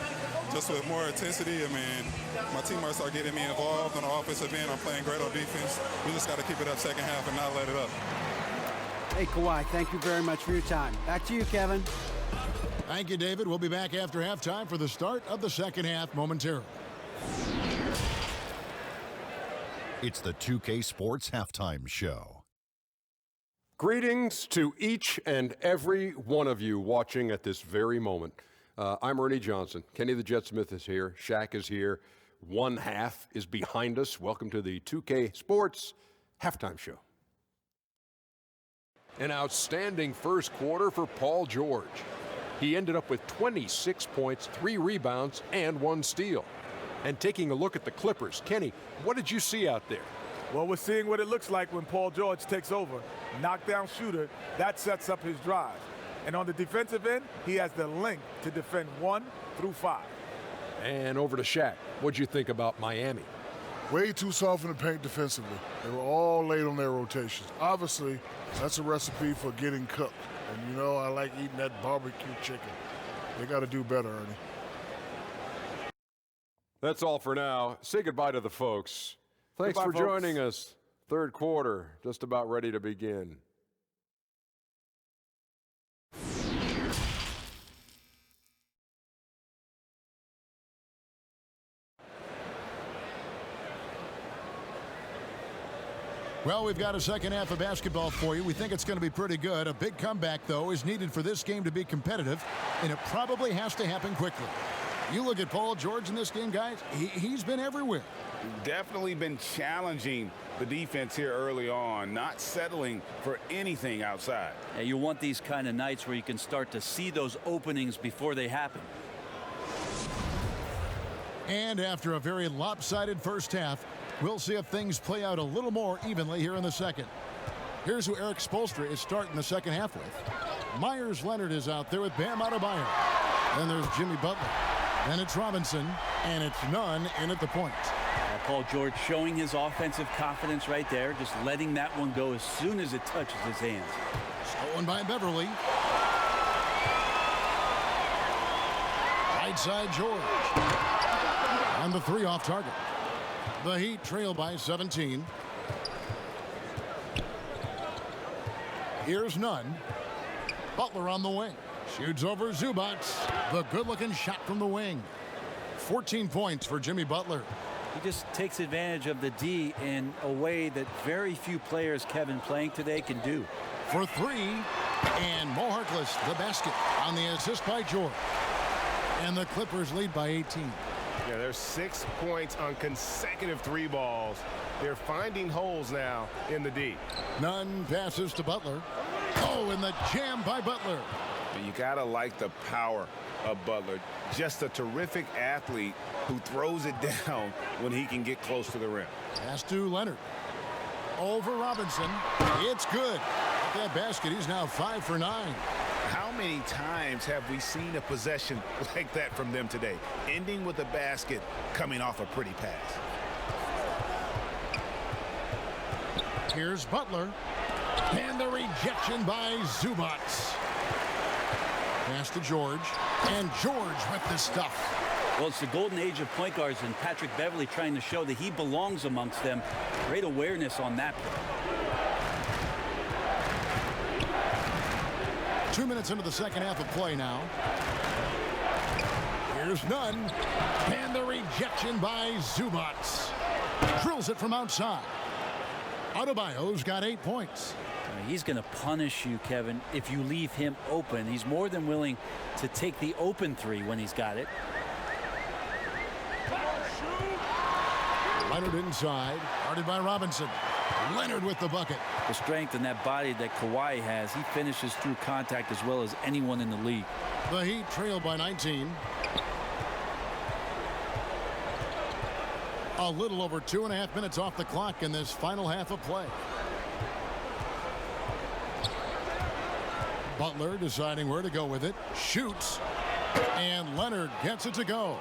S8: just with more intensity. I mean, my teammates are getting me involved on the offensive end. I'm playing great on defense. We just got to keep it up second half and not let it up.
S3: Hey, Kawhi, thank you very much for your time. Back to you, Kevin.
S1: Thank you, David. We'll be back after halftime for the start of the second half momentarily.
S9: It's the 2K Sports Halftime Show.
S10: Greetings to each and every one of you watching at this very moment. I'm Ernie Johnson. Kenny the Jet Smith is here. Shaq is here. One half is behind us. Welcome to the 2K Sports Halftime Show. An outstanding first quarter for Paul George. He ended up with 26 points, 3 rebounds, and 1 steal. And taking a look at the Clippers, Kenny, what did you see out there?
S11: Well, we're seeing what it looks like when Paul George takes over. Knockdown shooter, that sets up his drive. And on the defensive end, he has the length to defend 1 through 5.
S10: And over to Shaq. What'd you think about Miami?
S12: Way too soft in the paint defensively. They were all late on their rotations. Obviously, that's a recipe for getting cooked. And you know, I like eating that barbecue chicken. They got to do better, Ernie.
S10: That's all for now. Say goodbye to the folks. Thanks
S11: Goodbye,
S10: for
S11: folks.
S10: joining us. Third quarter, just about ready to begin.
S1: Well, we've got a second half of basketball for you. We think it's going to be pretty good. A big comeback, though, is needed for this game to be competitive, and it probably has to happen quickly. You look at Paul George in this game, guys, he's been everywhere.
S4: Definitely been challenging the defense here early on, not settling for anything outside.
S2: Yeah, you want these kind of nights where you can start to see those openings before they happen.
S1: And after a very lopsided first half, we'll see if things play out a little more evenly here in the second. Here's who Eric Spoelstra is starting the second half with. Myers Leonard is out there with Bam Adebayo. Then there's Jimmy Butler. Then it's Robinson, and it's Nunn in at the point.
S2: Paul George showing his offensive confidence right there, just letting that one go as soon as it touches his hands.
S1: Stolen by Beverly. Right side George. And the 3 off target. The Heat trail by 17. Here's Nunn. Butler on the wing. Shoots over Zubac. The good-looking shot from the wing. 14 points for Jimmy Butler.
S2: He just takes advantage of the D in a way that very few players, Kevin, playing today can do.
S1: For 3. And Mo Harkless, the basket on the assist by George. And the Clippers lead by 18.
S13: Yeah, there's 6 points on consecutive 3 balls. They're finding holes now in the D.
S1: Nunn passes to Butler. Oh, and the jam by Butler.
S4: You gotta like the power of Butler. Just a terrific athlete who throws it down when he can get close to the rim.
S1: Pass to Leonard. Over Robinson. It's good. At that basket, he's now 5 for 9.
S4: How many times have we seen a possession like that from them today? Ending with a basket, coming off a pretty pass.
S1: Here's Butler. And the rejection by Zubac. Pass to George. And George with the stuff.
S2: Well, it's the golden age of point guards, and Patrick Beverly trying to show that he belongs amongst them. Great awareness on that play.
S1: 2 minutes into the second half of play now. Here's Nunn. And the rejection by Zubac. Drills it from outside. Adebayo's got 8 points.
S2: He's going to punish you, Kevin, if you leave him open. He's more than willing to take the open 3 when he's got it.
S1: Leonard inside, guarded by Robinson. Leonard with the bucket.
S2: The strength in that body that Kawhi has, he finishes through contact as well as anyone in the league.
S1: The Heat trail by 19. A little over 2.5 minutes off the clock in this final half of play. Butler deciding where to go with it. Shoots. And Leonard gets it to go.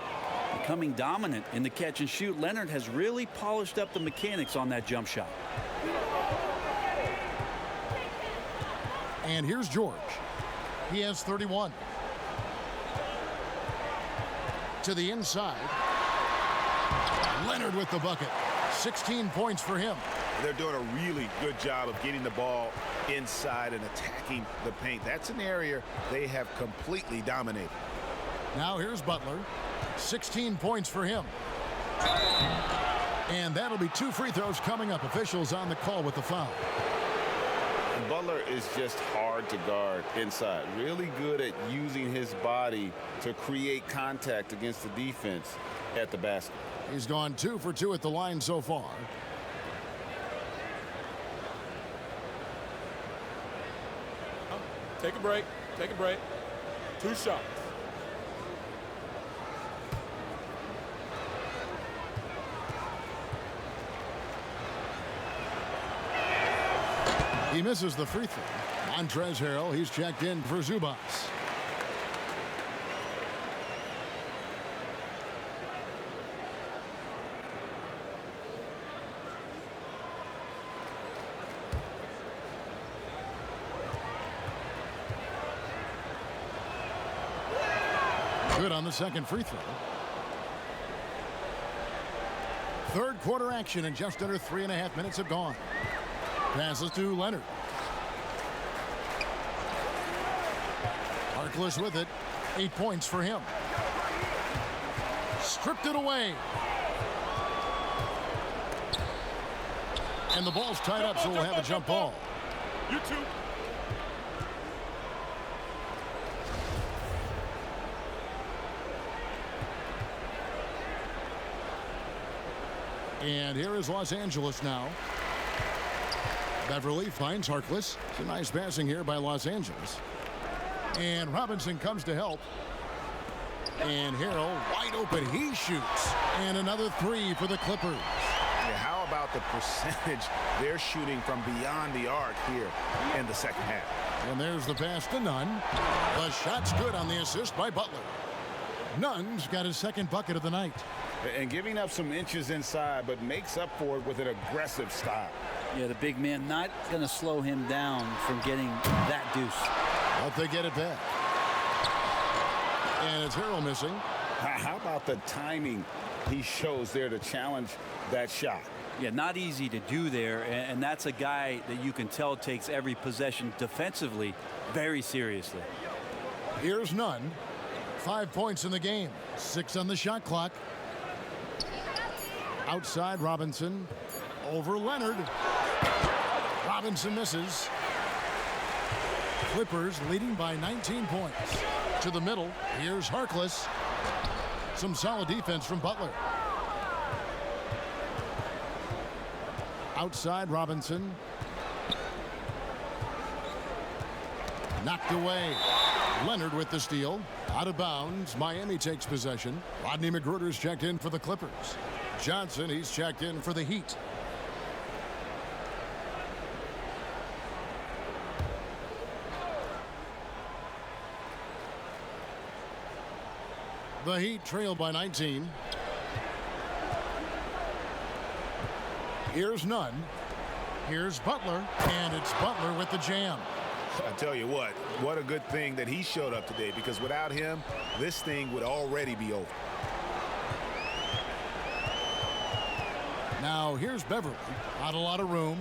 S2: Becoming dominant in the catch and shoot, Leonard has really polished up the mechanics on that jump shot.
S1: And here's George. He has 31. To the inside. Leonard with the bucket. 16 points for him.
S4: They're doing a really good job of getting the ball inside and attacking the paint. That's an area they have completely dominated.
S1: Now here's Butler. 16 points for him. And that'll be 2 free throws coming up. Officials on the call with the foul.
S4: Butler is just hard to guard inside. Really good at using his body to create contact against the defense at the basket.
S1: He's gone 2 for 2 at the line so far.
S7: Take a break. Take a break. 2 shots.
S1: He misses the free throw. Montrezl Harrell, he's checked in for Zubas. Good on the second free throw. Third quarter action, and just under 3.5 minutes have gone. Passes to Leonard. Harkless with it. 8 points for him. Stripped it away. And the ball's tied up, so we'll have a jump ball.
S7: You two.
S1: And here is Los Angeles now. Beverly finds Harkless. It's a nice passing here by Los Angeles. And Robinson comes to help. And Harrell wide open. He shoots. And another 3 for the Clippers.
S4: Yeah, how about the percentage they're shooting from beyond the arc here in the second half?
S1: And there's the pass to Nunn. The shot's good on the assist by Butler. Nunn's got his second bucket of the night.
S4: And giving up some inches inside, but makes up for it with an aggressive style.
S2: Yeah, the big man not going to slow him down from getting that deuce.
S1: But they get it back. And it's Harrell missing.
S4: How about the timing he shows there to challenge that shot?
S2: Yeah, not easy to do there, and that's a guy that you can tell takes every possession defensively very seriously.
S1: Here's Nunn. 5 points in the game. 6 on the shot clock. Outside Robinson. Over Leonard. Robinson misses. Clippers leading by 19 points. To the middle. Here's Harkless. Some solid defense from Butler. Outside Robinson. Knocked away. Leonard with the steal. Out of bounds. Miami takes possession. Rodney McGruder's checked in for the Clippers. Johnson, he's checked in for the Heat. The Heat trail by 19. Here's Nunn. Here's Butler. And it's Butler with the jam.
S4: I tell you what a good thing that he showed up today, because without him, this thing would already be over.
S1: Now here's Beverly. Not a lot of room.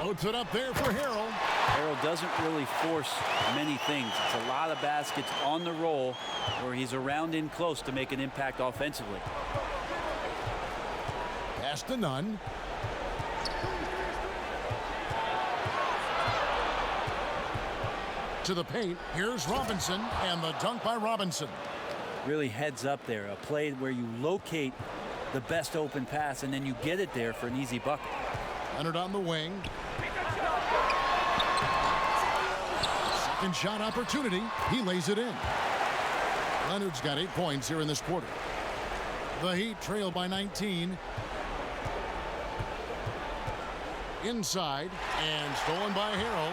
S1: Floats it up there for Harrell.
S2: Harrell doesn't really force many things. It's a lot of baskets on the roll where he's around in close to make an impact offensively.
S1: Pass to Nunn. To the paint. Here's Robinson, and the dunk by Robinson.
S2: Really heads up there. A play where you locate the best open pass, and then you get it there for an easy bucket.
S1: Leonard on the wing. Second shot opportunity. He lays it in. Leonard's got 8 points here in this quarter. The Heat trail by 19. Inside, and stolen by Harrell.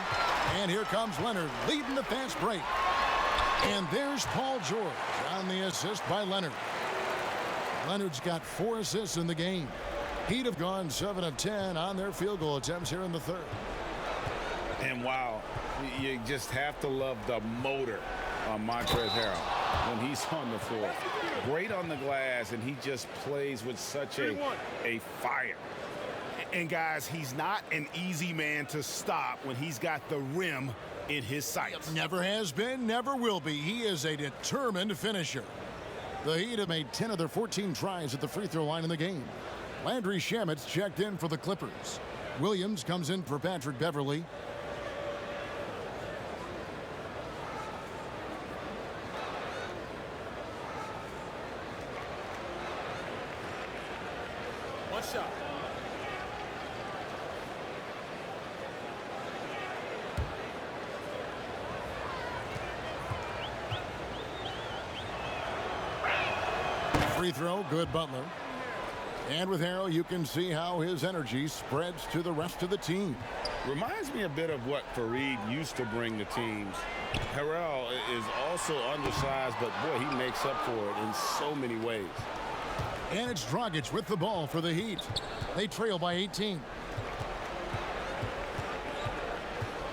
S1: And here comes Leonard leading the fast break. And there's Paul George on the assist by Leonard. Leonard's got 4 assists in the game. He'd have gone 7 of 10 on their field goal attempts here in the third.
S4: And wow, you just have to love the motor on Montrezl Harrell when he's on the floor. Great on the glass, and he just plays with such a fire.
S13: And guys, he's not an easy man to stop when he's got the rim in his sights.
S1: Never has been, never will be. He is a determined finisher. The Heat have made 10 of their 14 tries at the free throw line in the game. Landry Shamet's checked in for the Clippers. Williams comes in for Patrick Beverly.
S7: One shot.
S1: Free throw, good Butler. And with Harrell, you can see how his energy spreads to the rest of the team.
S4: Reminds me a bit of what Fareed used to bring to teams. Harrell is also undersized, but boy, he makes up for it in so many ways.
S1: And it's Dragic with the ball for the Heat. They trail by 18.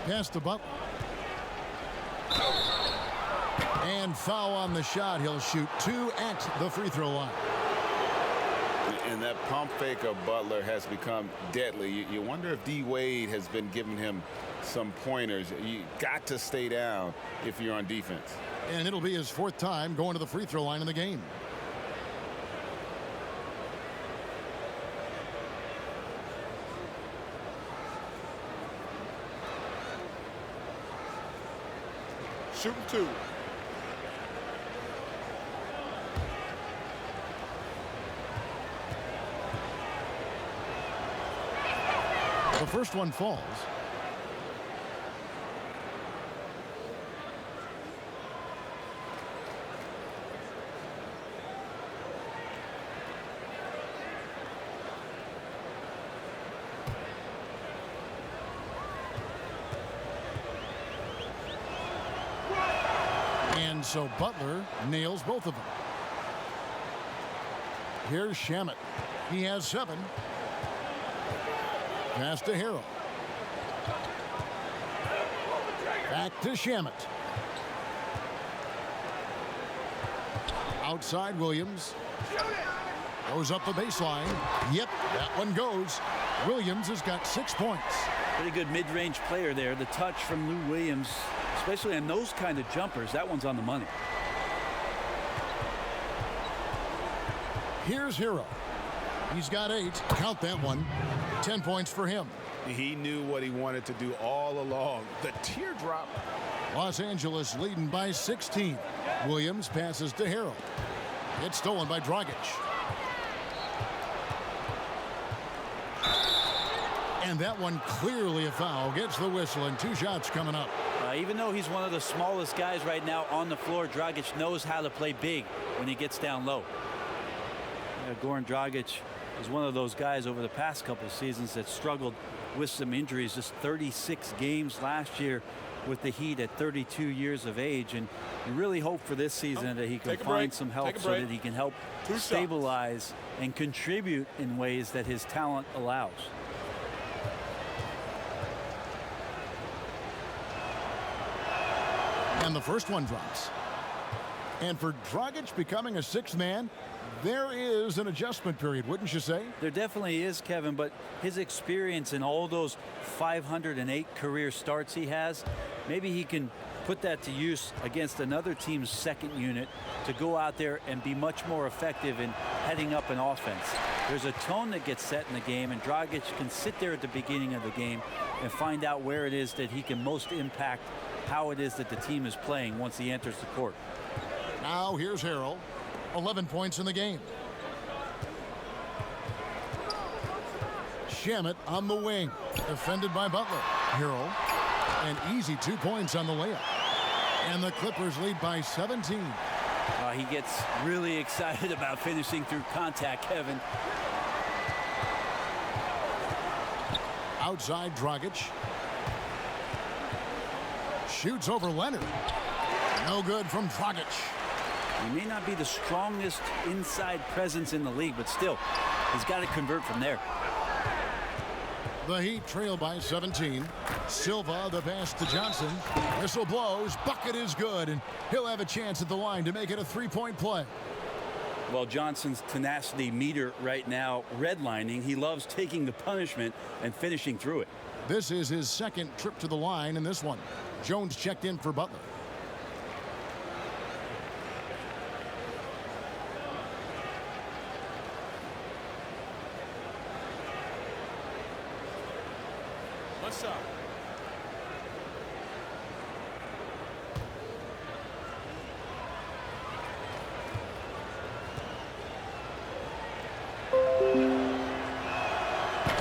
S1: Pass to Butler. And foul on the shot. He'll shoot 2 at the free throw line.
S4: And that pump fake of Butler has become deadly. You wonder if D. Wade has been giving him some pointers. You got to stay down if you're on defense.
S1: And it'll be his 4th time going to the free throw line in the game.
S7: Shooting 2.
S1: The first one falls. And so Butler nails both of them. Here's Shamet. He has 7. Pass to Harrell. Back to Shamet. Outside Williams. Goes up the baseline. Yep, that one goes. Williams has got 6 points.
S2: Pretty good mid-range player there. The touch from Lou Williams, especially on those kind of jumpers, that one's on the money.
S1: Here's Harrell. He's got 8. Count that one. 10 points for him.
S4: He knew what he wanted to do all along. The teardrop.
S1: Los Angeles leading by 16. Williams passes to Harrell. It's stolen by Dragic. And that one clearly a foul. Gets the whistle and 2 shots coming up.
S2: Even though he's one of the smallest guys right now on the floor, Dragic knows how to play big when he gets down low. Goran Dragic is one of those guys over the past couple of seasons that struggled with some injuries. Just 36 games last year with the Heat at 32 years of age. And you really hope for this season that he can find some help so that he can help stabilize and contribute in ways that his talent allows.
S1: And the first one drops. And for Dragic becoming a 6th man, there is an adjustment period, wouldn't you say?
S2: There definitely is, Kevin, but his experience in all those 508 career starts he has, maybe he can put that to use against another team's second unit to go out there and be much more effective in heading up an offense. There's a tone that gets set in the game, and Dragic can sit there at the beginning of the game and find out where it is that he can most impact how it is that the team is playing once he enters the court.
S1: Now here's Harrell. 11 points in the game. Shamet on the wing. Defended by Butler. Harrell. An easy 2 points on the layup. And the Clippers lead by 17.
S2: He gets really excited about finishing through contact, Kevin.
S1: Outside Dragic. Shoots over Leonard. No good from Dragic.
S2: He may not be the strongest inside presence in the league, but still, he's got to convert from there.
S1: The Heat trail by 17. Silva, the pass to Johnson. Whistle blows. Bucket is good, and he'll have a chance at the line to make it a three-point play.
S2: Well, Johnson's tenacity meter right now redlining. He loves taking the punishment and finishing through it.
S1: This is his second trip to the line in this one. Jones checked in for Butler.
S7: What's up?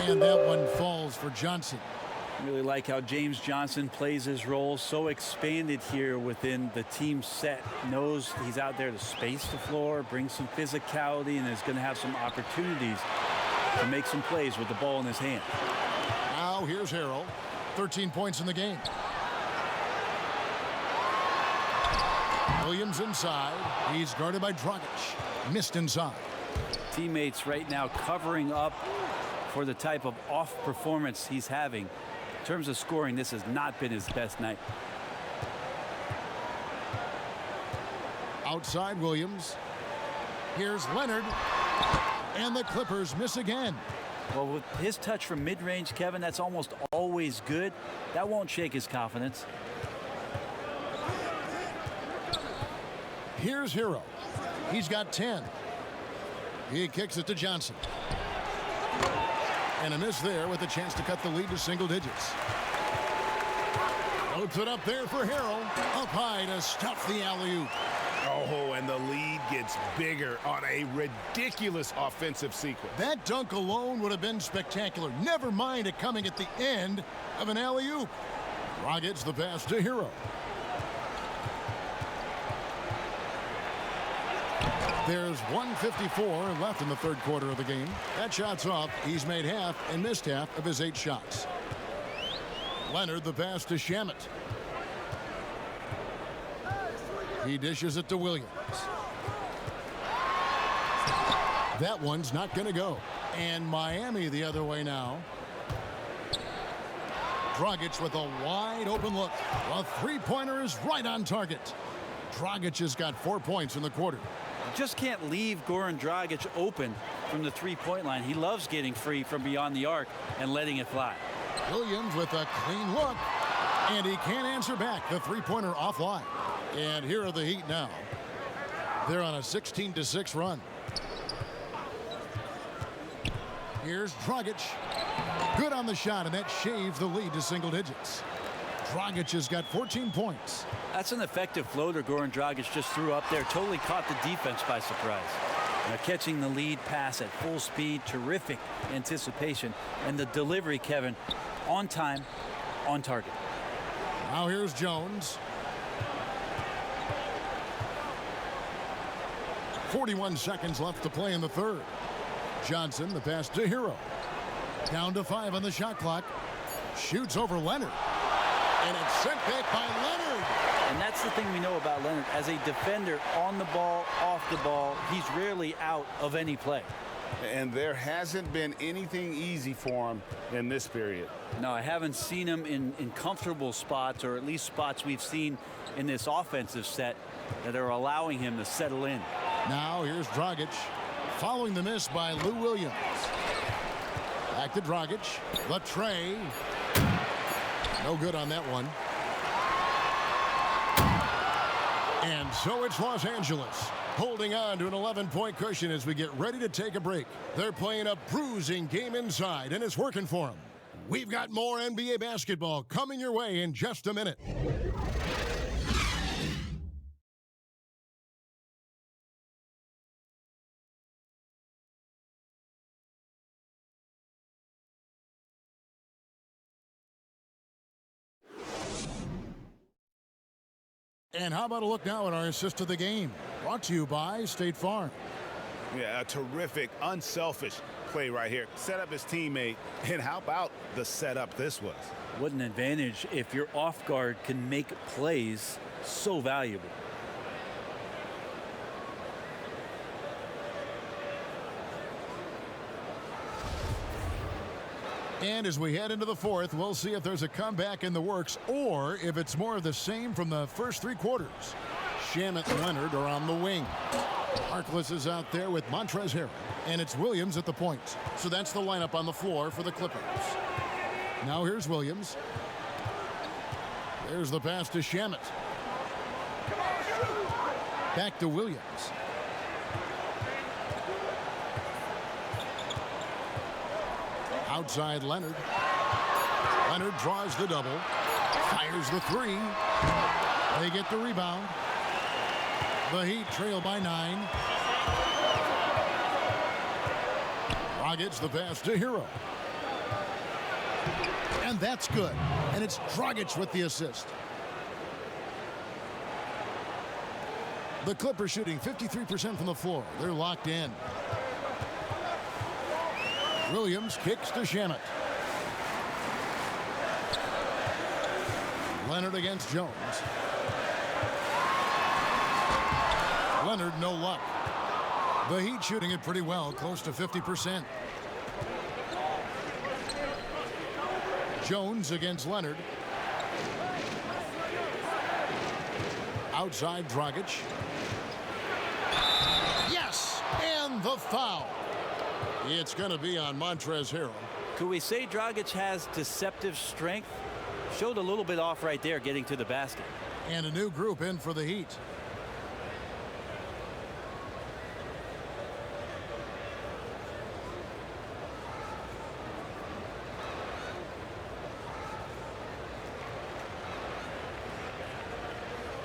S1: And that one falls for Johnson.
S2: Really like how James Johnson plays his role, so expanded here within the team set. Knows he's out there to space the floor, bring some physicality, and is going to have some opportunities to make some plays with the ball in his hand.
S1: Now here's Harrell. 13 points in the game. Williams inside. He's guarded by Dragic. Missed inside.
S2: Teammates right now covering up for the type of off performance he's having. In terms of scoring, this has not been his best night.
S1: Outside Williams. Here's Leonard. And the Clippers miss again.
S2: Well, with his touch from mid-range, Kevin, that's almost always good. That won't shake his confidence.
S1: Here's Hero. He's got 10. He kicks it to Johnson. And a miss there with a chance to cut the lead to single digits. Puts it up there for Harrell. Up high to stuff the alley-oop.
S13: Oh, and the lead gets bigger on a ridiculous offensive sequence.
S1: That dunk alone would have been spectacular. Never mind it coming at the end of an alley-oop. Dragic the pass to Hero. There's 1:54 left in the third quarter of the game. That shot's off. He's made half and missed half of his 8 shots. Leonard the pass to Shamet. He dishes it to Williams. That one's not going to go. And Miami the other way now. Dragic with a wide open look. A three-pointer is right on target. Dragic has got 4 points in the quarter.
S2: Just can't leave Goran Dragic open from the three-point line. He loves getting free from beyond the arc and letting it fly.
S1: Williams with a clean look. And he can't answer back. The three-pointer offline. And here are the Heat now. They're on a 16-6 run. Here's Dragic. Good on the shot, and that shaves the lead to single digits. Dragic has got 14 points.
S2: That's an effective floater Goran Dragic just threw up there. Totally caught the defense by surprise. Now catching the lead pass at full speed. Terrific anticipation. And the delivery, Kevin, on time, on target.
S1: Now here's Jones. 41 seconds left to play in the third. Johnson, the pass to Hero. Down to 5 on the shot clock. Shoots over Leonard. And it's sent back by Leonard.
S2: And that's the thing we know about Leonard. As a defender, on the ball, off the ball, he's rarely out of any play.
S5: And there hasn't been anything easy for him in this period.
S2: No, I haven't seen him in comfortable spots, or at least spots we've seen in this offensive set that are allowing him to settle in.
S1: Now here's Dragic, following the miss by Lou Williams. Back to Dragic. The tray. No good on that one. And so it's Los Angeles, holding on to an 11-point cushion as we get ready to take a break. They're playing a bruising game inside, and it's working for them. We've got more NBA basketball coming your way in just a minute. And how about a look now at our assist of the game? Brought to you by State Farm.
S5: Yeah, a terrific, unselfish play right here. Set up his teammate. And how about the setup this was?
S2: What an advantage if your off guard can make plays so valuable.
S1: And as we head into the fourth, we'll see if there's a comeback in the works or if it's more of the same from the first three quarters. Shamet and Leonard are on the wing. Harkless is out there with Montrezl Harrell, and it's Williams at the point. So that's the lineup on the floor for the Clippers. Now here's Williams. There's the pass to Shamet. Back to Williams. Outside Leonard. Leonard draws the double. Fires the three. They get the rebound. The Heat trail by 9. Dragic the pass to Hero. And that's good. And it's Dragic with the assist. The Clippers shooting 53% from the floor. They're locked in. Williams kicks to Shamet. Leonard against Jones. Leonard, no luck. The Heat shooting it pretty well, close to 50%. Jones against Leonard. Outside Dragic. Yes! And the foul. It's going to be on Montrezl Harrell.
S2: Could we say Dragic has deceptive strength? Showed a little bit off right there getting to the basket.
S1: And a new group in for the Heat.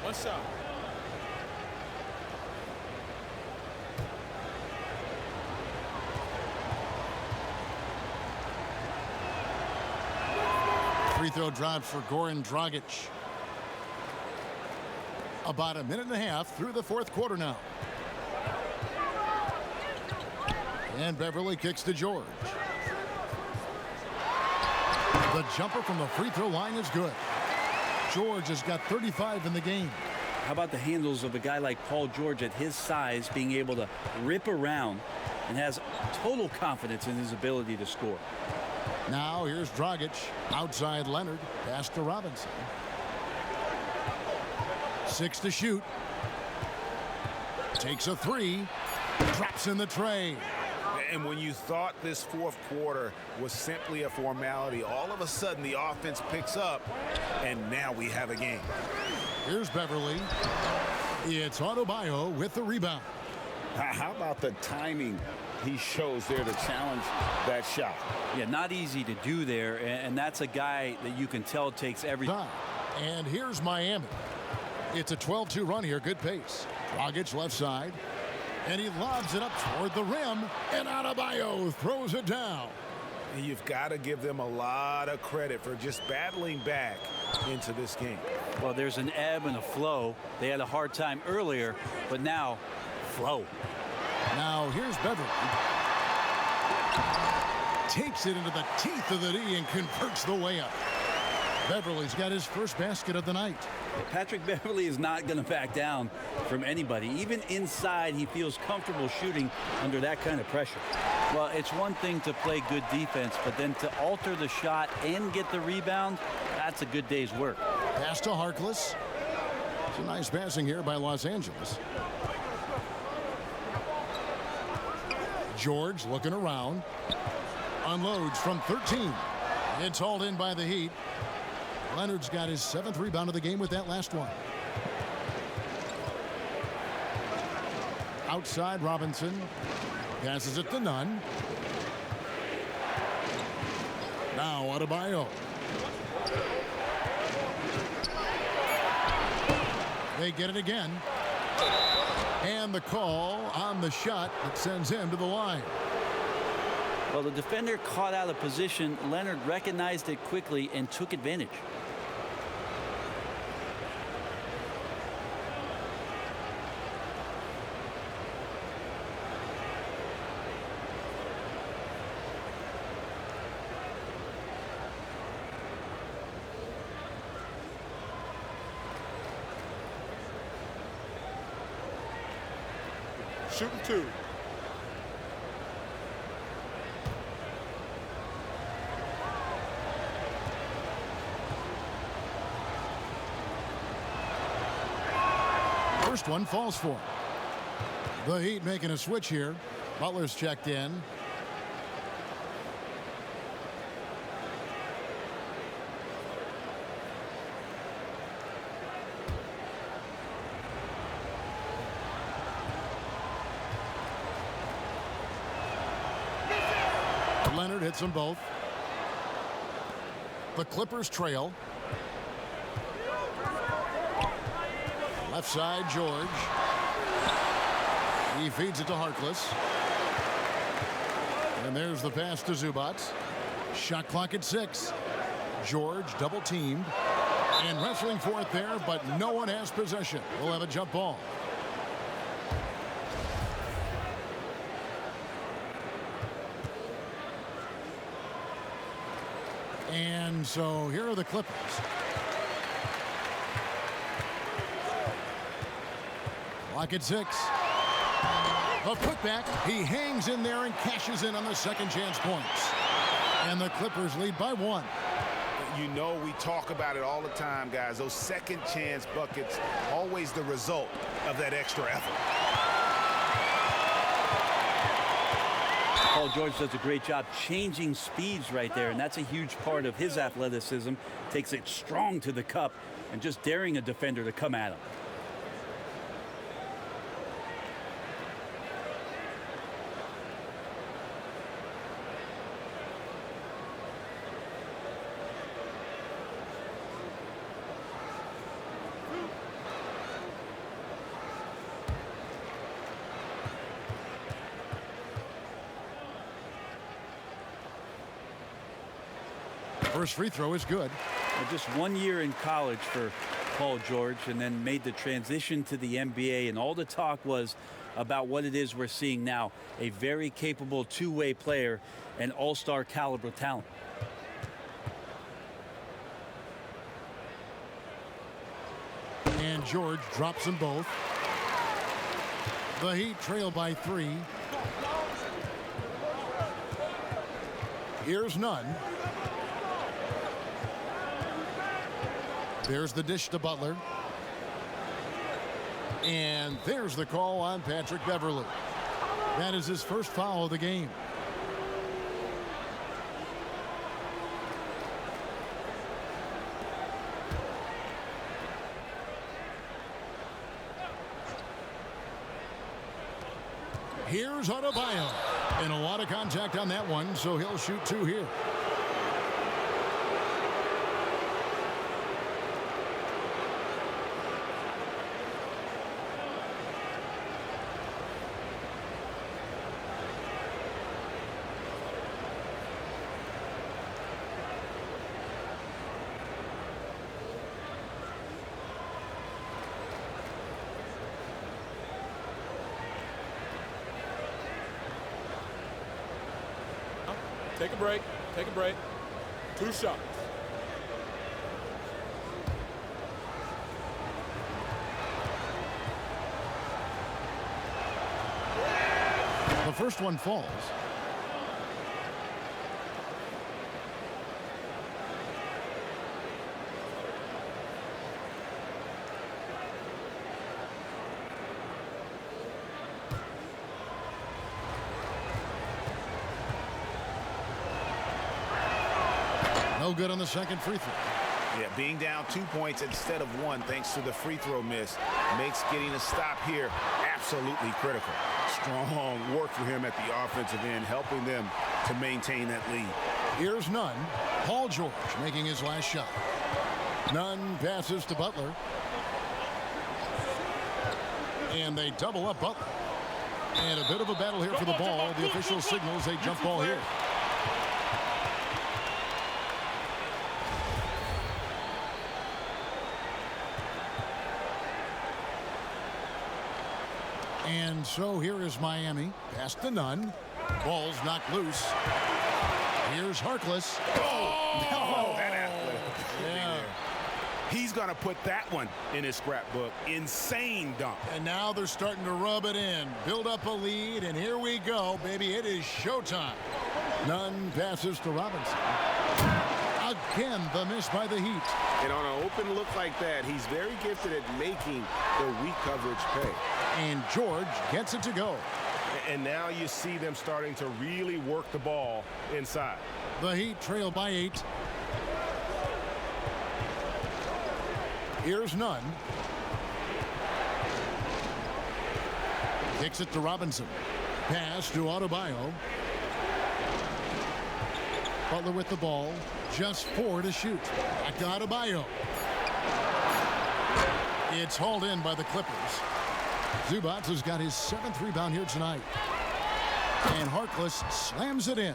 S7: One shot.
S1: Free throw dropped for Goran Dragic. About a minute and a half through the fourth quarter now. And Beverly kicks to George. The jumper from the free throw line is good. George has got 35 in the game.
S2: How about the handles of a guy like Paul George at his size being able to rip around and has total confidence in his ability to score.
S1: Now here's Dragic. Outside Leonard. Pass to Robinson. 6 to shoot. Takes a three. Drops in the tray.
S4: And when you thought this fourth quarter was simply a formality, all of a sudden the offense picks up, and now we have a game.
S1: Here's Beverly. It's Adebayo with the rebound.
S4: How about the timing he shows there to challenge that shot?
S2: Yeah, not easy to do there, and that's a guy that you can tell takes everything.
S1: And here's Miami. It's a 12-2 run here, good pace. Dragic left side, and he lobs it up toward the rim, and Adebayo throws it down.
S4: And you've got to give them a lot of credit for just battling back into this game.
S2: Well, there's an ebb and a flow. They had a hard time earlier, but now, flow.
S1: Now here's Beverly. Takes it into the teeth of the D and converts the layup. Beverly's got his first basket of the night.
S2: Patrick Beverly is not going to back down from anybody. Even inside, he feels comfortable shooting under that kind of pressure. Well, it's one thing to play good defense, but then to alter the shot and get the rebound, that's a good day's work.
S1: Pass to Harkless. Some nice passing here by Los Angeles. George looking around. Unloads from 13. It's hauled in by the Heat. Leonard's got his 7th rebound of the game with that last one. Outside Robinson. Passes it to Nunn. Now Adebayo. They get it again. And the call on the shot that sends him to the line.
S2: Well, the defender caught out of position. Leonard recognized it quickly and took advantage.
S7: Shooting 2.
S1: First one falls for him. The Heat making a switch here. Butler's checked in. Leonard hits them both. The Clippers trail. Left side, George. He feeds it to Harkless. And there's the pass to Zubac. Shot clock at 6. George double teamed. And wrestling for it there, but no one has possession. We'll have a jump ball. And so here are the Clippers. Clock at 6. A putback. He hangs in there and cashes in on the second chance points. And the Clippers lead by 1.
S4: You know, we talk about it all the time, guys. Those second chance buckets, always the result of that extra effort.
S2: Paul George does a great job changing speeds right there, and that's a huge part of his athleticism. Takes it strong to the cup and just daring a defender to come at him.
S1: First free throw is good.
S2: Just 1 year in college for Paul George, and then made the transition to the NBA, and all the talk was about what it is we're seeing now. A very capable two-way player and all-star caliber talent.
S1: And George drops them both. The Heat trail by 3. Here's Nunn. There's the dish to Butler. And there's the call on Patrick Beverley. That is his first foul of the game. Here's Adebayo. And a lot of contact on that one, so he'll shoot 2 here.
S7: Take a break. Take a break. 2 shots.
S1: The first one falls. No good on the second free throw.
S4: Yeah, being down 2 points instead of 1 thanks to the free throw miss makes getting a stop here absolutely critical. Strong work for him at the offensive end, helping them to maintain that lead.
S1: Here's Nunn. Paul George making his last shot. Nunn passes to Butler. And they double up Butler. And a bit of a battle here for the ball. The official signals a jump ball here. And so here is Miami. Pass to Nunn. Ball's knocked loose. Here's Harkless.
S4: Oh, that athletic.
S1: Yeah.
S4: He He's going to put that one in his scrapbook. Insane dunk.
S1: And now they're starting to rub it in, build up a lead, and here we go, baby. It is showtime. Nunn passes to Robinson. Again, the miss by the Heat.
S4: And on an open look like that, he's very gifted at making the weak coverage pay.
S1: And George gets it to go.
S13: And now you see them starting to really work the ball inside.
S1: The Heat trail by 8. Here's Nunn. Kicks it to Robinson. Pass to Adebayo. Butler with the ball. Just 4 to shoot. Back to Adebayo. It's hauled in by the Clippers. Zubac has got his 7th rebound here tonight. And Harkless slams it in.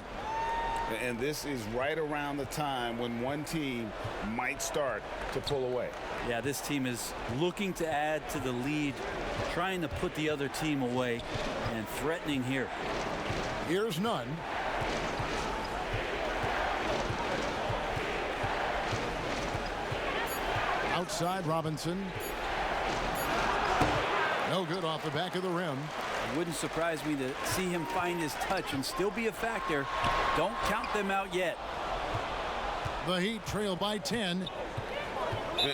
S4: And this is right around the time when one team might start to pull away.
S2: Yeah, this team is looking to add to the lead, trying to put the other team away, and threatening here.
S1: Here's Nunn. Outside Robinson. No good off the back of the rim.
S2: It wouldn't surprise me to see him find his touch and still be a factor. Don't count them out yet.
S1: The Heat trail by 10.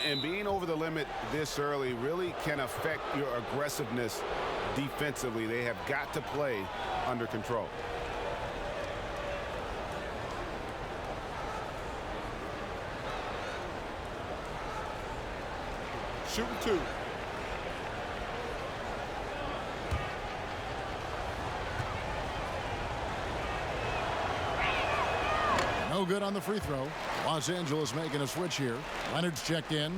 S4: And being over the limit this early really can affect your aggressiveness defensively. They have got to play under control.
S7: Shooting 2.
S1: No good on the free throw. Los Angeles making a switch here. Leonard's checked in.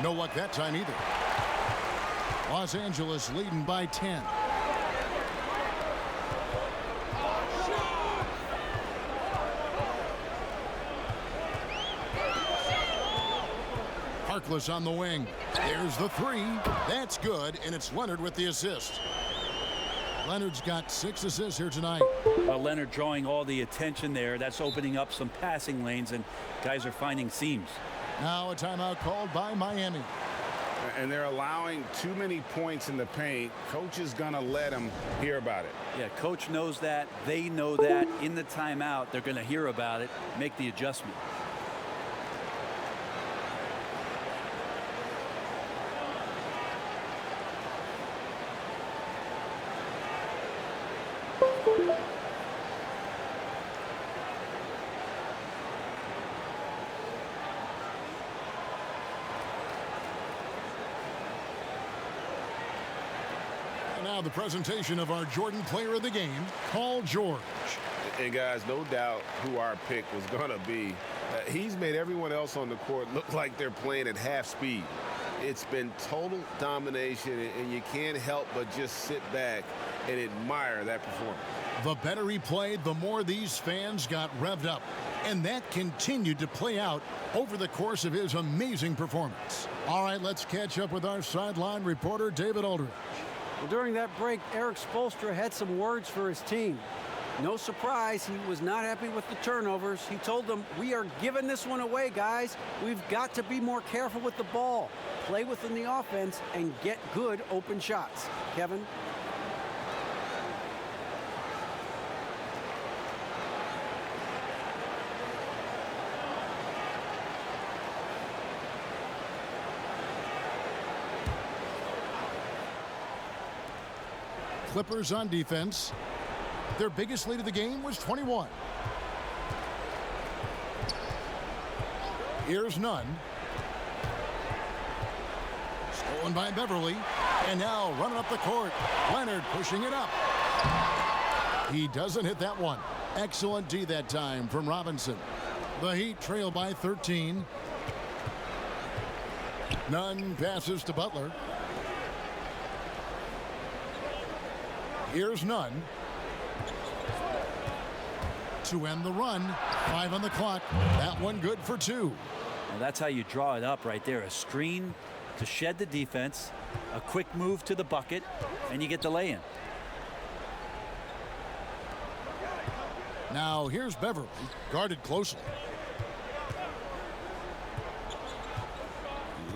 S1: No luck that time either. Los Angeles leading by 10. Harkless on the wing. There's the 3. That's good, and it's Leonard with the assist. Leonard's got 6 assists here tonight.
S2: Well, Leonard drawing all the attention there. That's opening up some passing lanes, and guys are finding seams.
S1: Now a timeout called by Miami.
S4: And they're allowing too many points in the paint. Coach is going to let them hear about it.
S2: Yeah, coach knows that. They know that. In the timeout, they're going to hear about it, make the adjustment.
S1: Now the presentation of our Jordan Player of the Game, Paul George.
S4: And guys, no doubt who our pick was going to be. He's made everyone else on the court look like they're playing at half speed. It's been total domination, and you can't help but just sit back and admire that performance.
S1: The better he played, the more these fans got revved up. And that continued to play out over the course of his amazing performance. All right, let's catch up with our sideline reporter, David Aldridge.
S3: Well, during that break, Eric Spoelstra had some words for his team. No surprise, he was not happy with the turnovers. He told them, we are giving this one away, guys. We've got to be more careful with the ball, play within the offense, and get good open shots. Kevin?
S1: Clippers on defense. Their biggest lead of the game was 21. Here's Nunn. Stolen by Beverly. And now running up the court. Leonard pushing it up. He doesn't hit that one. Excellent D that time from Robinson. The Heat trail by 13. Nunn passes to Butler. Here's Nunn to end the run. 5 on the clock. That one good for 2.
S2: Well, that's how you draw it up right there. A screen, to shed the defense, a quick move to the bucket, and you get the lay-in.
S1: Now here's Beverly, guarded closely.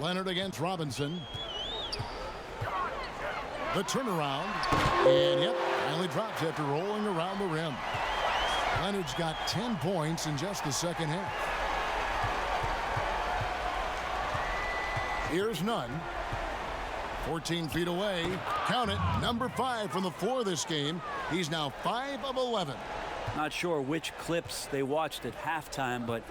S1: Leonard against Robinson. The turnaround, and yep, finally drops after rolling around the rim. Leonard's got 10 points in just the second half. Here's Nunn. 14 feet away. Count it. Number 5 from the floor this game. He's now 5 of 11.
S2: Not sure which clips they watched at halftime, but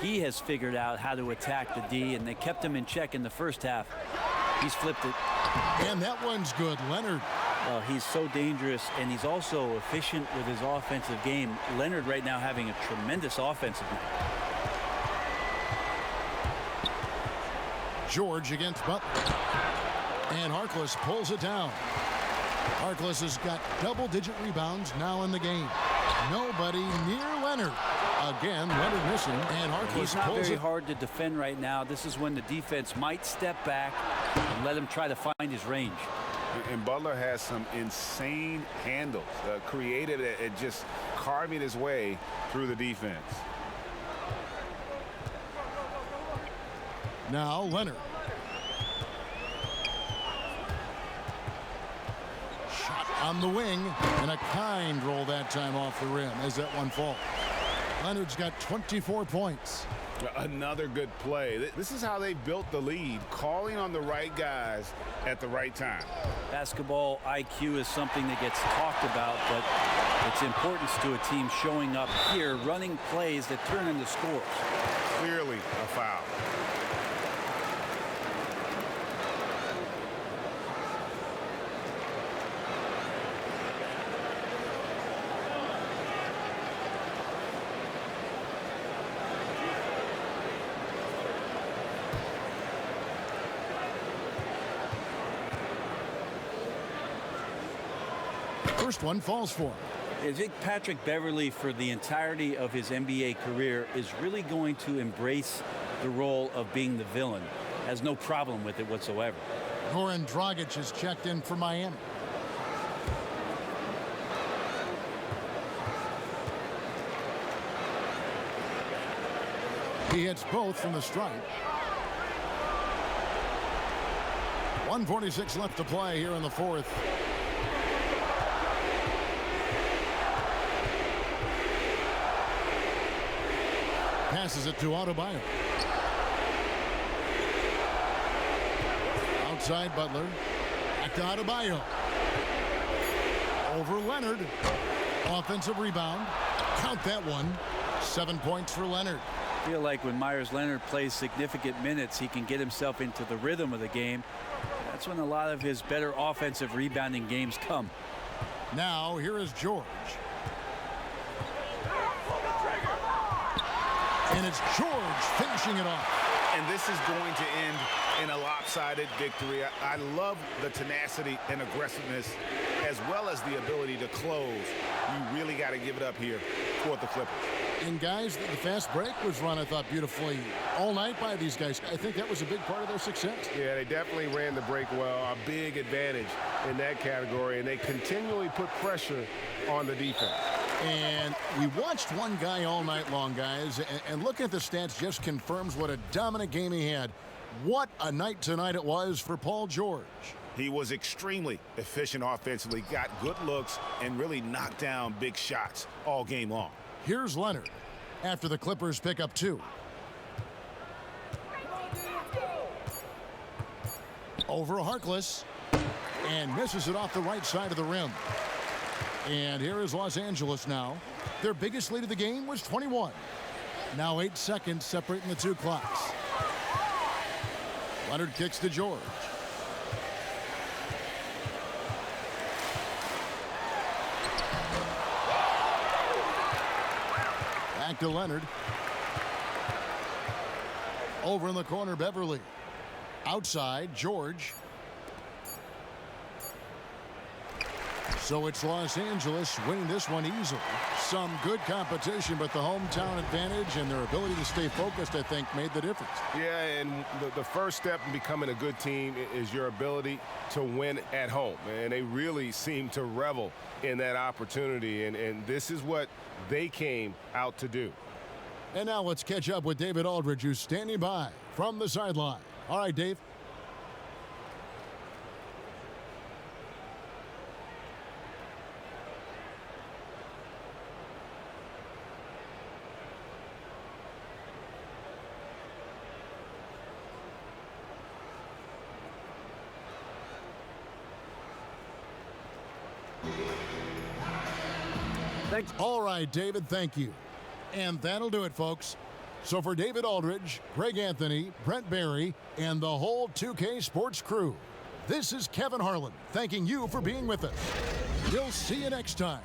S2: he has figured out how to attack the D, and they kept him in check in the first half. He's flipped it.
S1: And that one's good. Leonard.
S2: He's so dangerous, and he's also efficient with his offensive game. Leonard right now having a tremendous offensive night.
S1: George against Butler. And Harkless pulls it down. Harkless has got double-digit rebounds now in the game. Nobody near Leonard. Again, Leonard missing, and Harkless
S2: He's not
S1: pulls
S2: very
S1: it.
S2: hard to defend right now. This is when the defense might step back and let him try to find his range.
S5: And Butler has some insane handles, created at just carving his way through the defense.
S1: Now Leonard. Shot on the wing, and a kind roll that time off the rim as that one falls. Leonard's got 24 points.
S5: Another good play. This is how they built the lead, calling on the right guys at the right time.
S2: Basketball IQ is something that gets talked about, but its importance to a team showing up here, running plays that turn into scores.
S5: Clearly a foul.
S1: First one falls for him.
S2: I think Patrick Beverly, for the entirety of his NBA career, is really going to embrace the role of being the villain. Has no problem with it whatsoever.
S1: Goran Dragic is checked in for Miami. He hits both from the stripe. 1:46 left to play here in the fourth. Passes it to Adebayo. Outside Butler. Back to Adebayo. Over Leonard. Offensive rebound. Count that one. 7 points for Leonard.
S2: I feel like when Myers Leonard plays significant minutes, he can get himself into the rhythm of the game. That's when a lot of his better offensive rebounding games come.
S1: Now here is George. And it's George finishing it off.
S5: And this is going to end in a lopsided victory. I love the tenacity and aggressiveness, as well as the ability to close. You really got to give it up here for the Clippers.
S1: And guys, the fast break was run, I thought, beautifully all night by these guys. I think that was a big part of their success.
S13: Yeah, they definitely ran the break well. A big advantage in that category, and they continually put pressure on the defense.
S1: And we watched one guy all night long, guys, and looking at the stats just confirms what a dominant game he had. What a night tonight it was for Paul George.
S5: He was extremely efficient offensively, got good looks, and really knocked down big shots all game long.
S1: Here's Leonard after the Clippers pick up 2. Over Harkless, and misses it off the right side of the rim. And here is Los Angeles now. Their biggest lead of the game was 21. Now 8 seconds separating the two clocks. Leonard kicks to George. Back to Leonard. Over in the corner, Beverly. Outside, George. So it's Los Angeles winning this one easily. Some good competition, but the hometown advantage and their ability to stay focused, I think, made the difference.
S13: Yeah, and the first step in becoming a good team is your ability to win at home. And they really seem to revel in that opportunity, and this is what they came out to do.
S1: And now let's catch up with David Aldridge, who's standing by from the sideline. All right, Dave.
S3: Thanks.
S1: All right, David, thank you. And that'll do it, folks. So for David Aldridge, Greg Anthony, Brent Barry, and the whole 2K Sports crew, this is Kevin Harlan thanking you for being with us. We'll see you next time.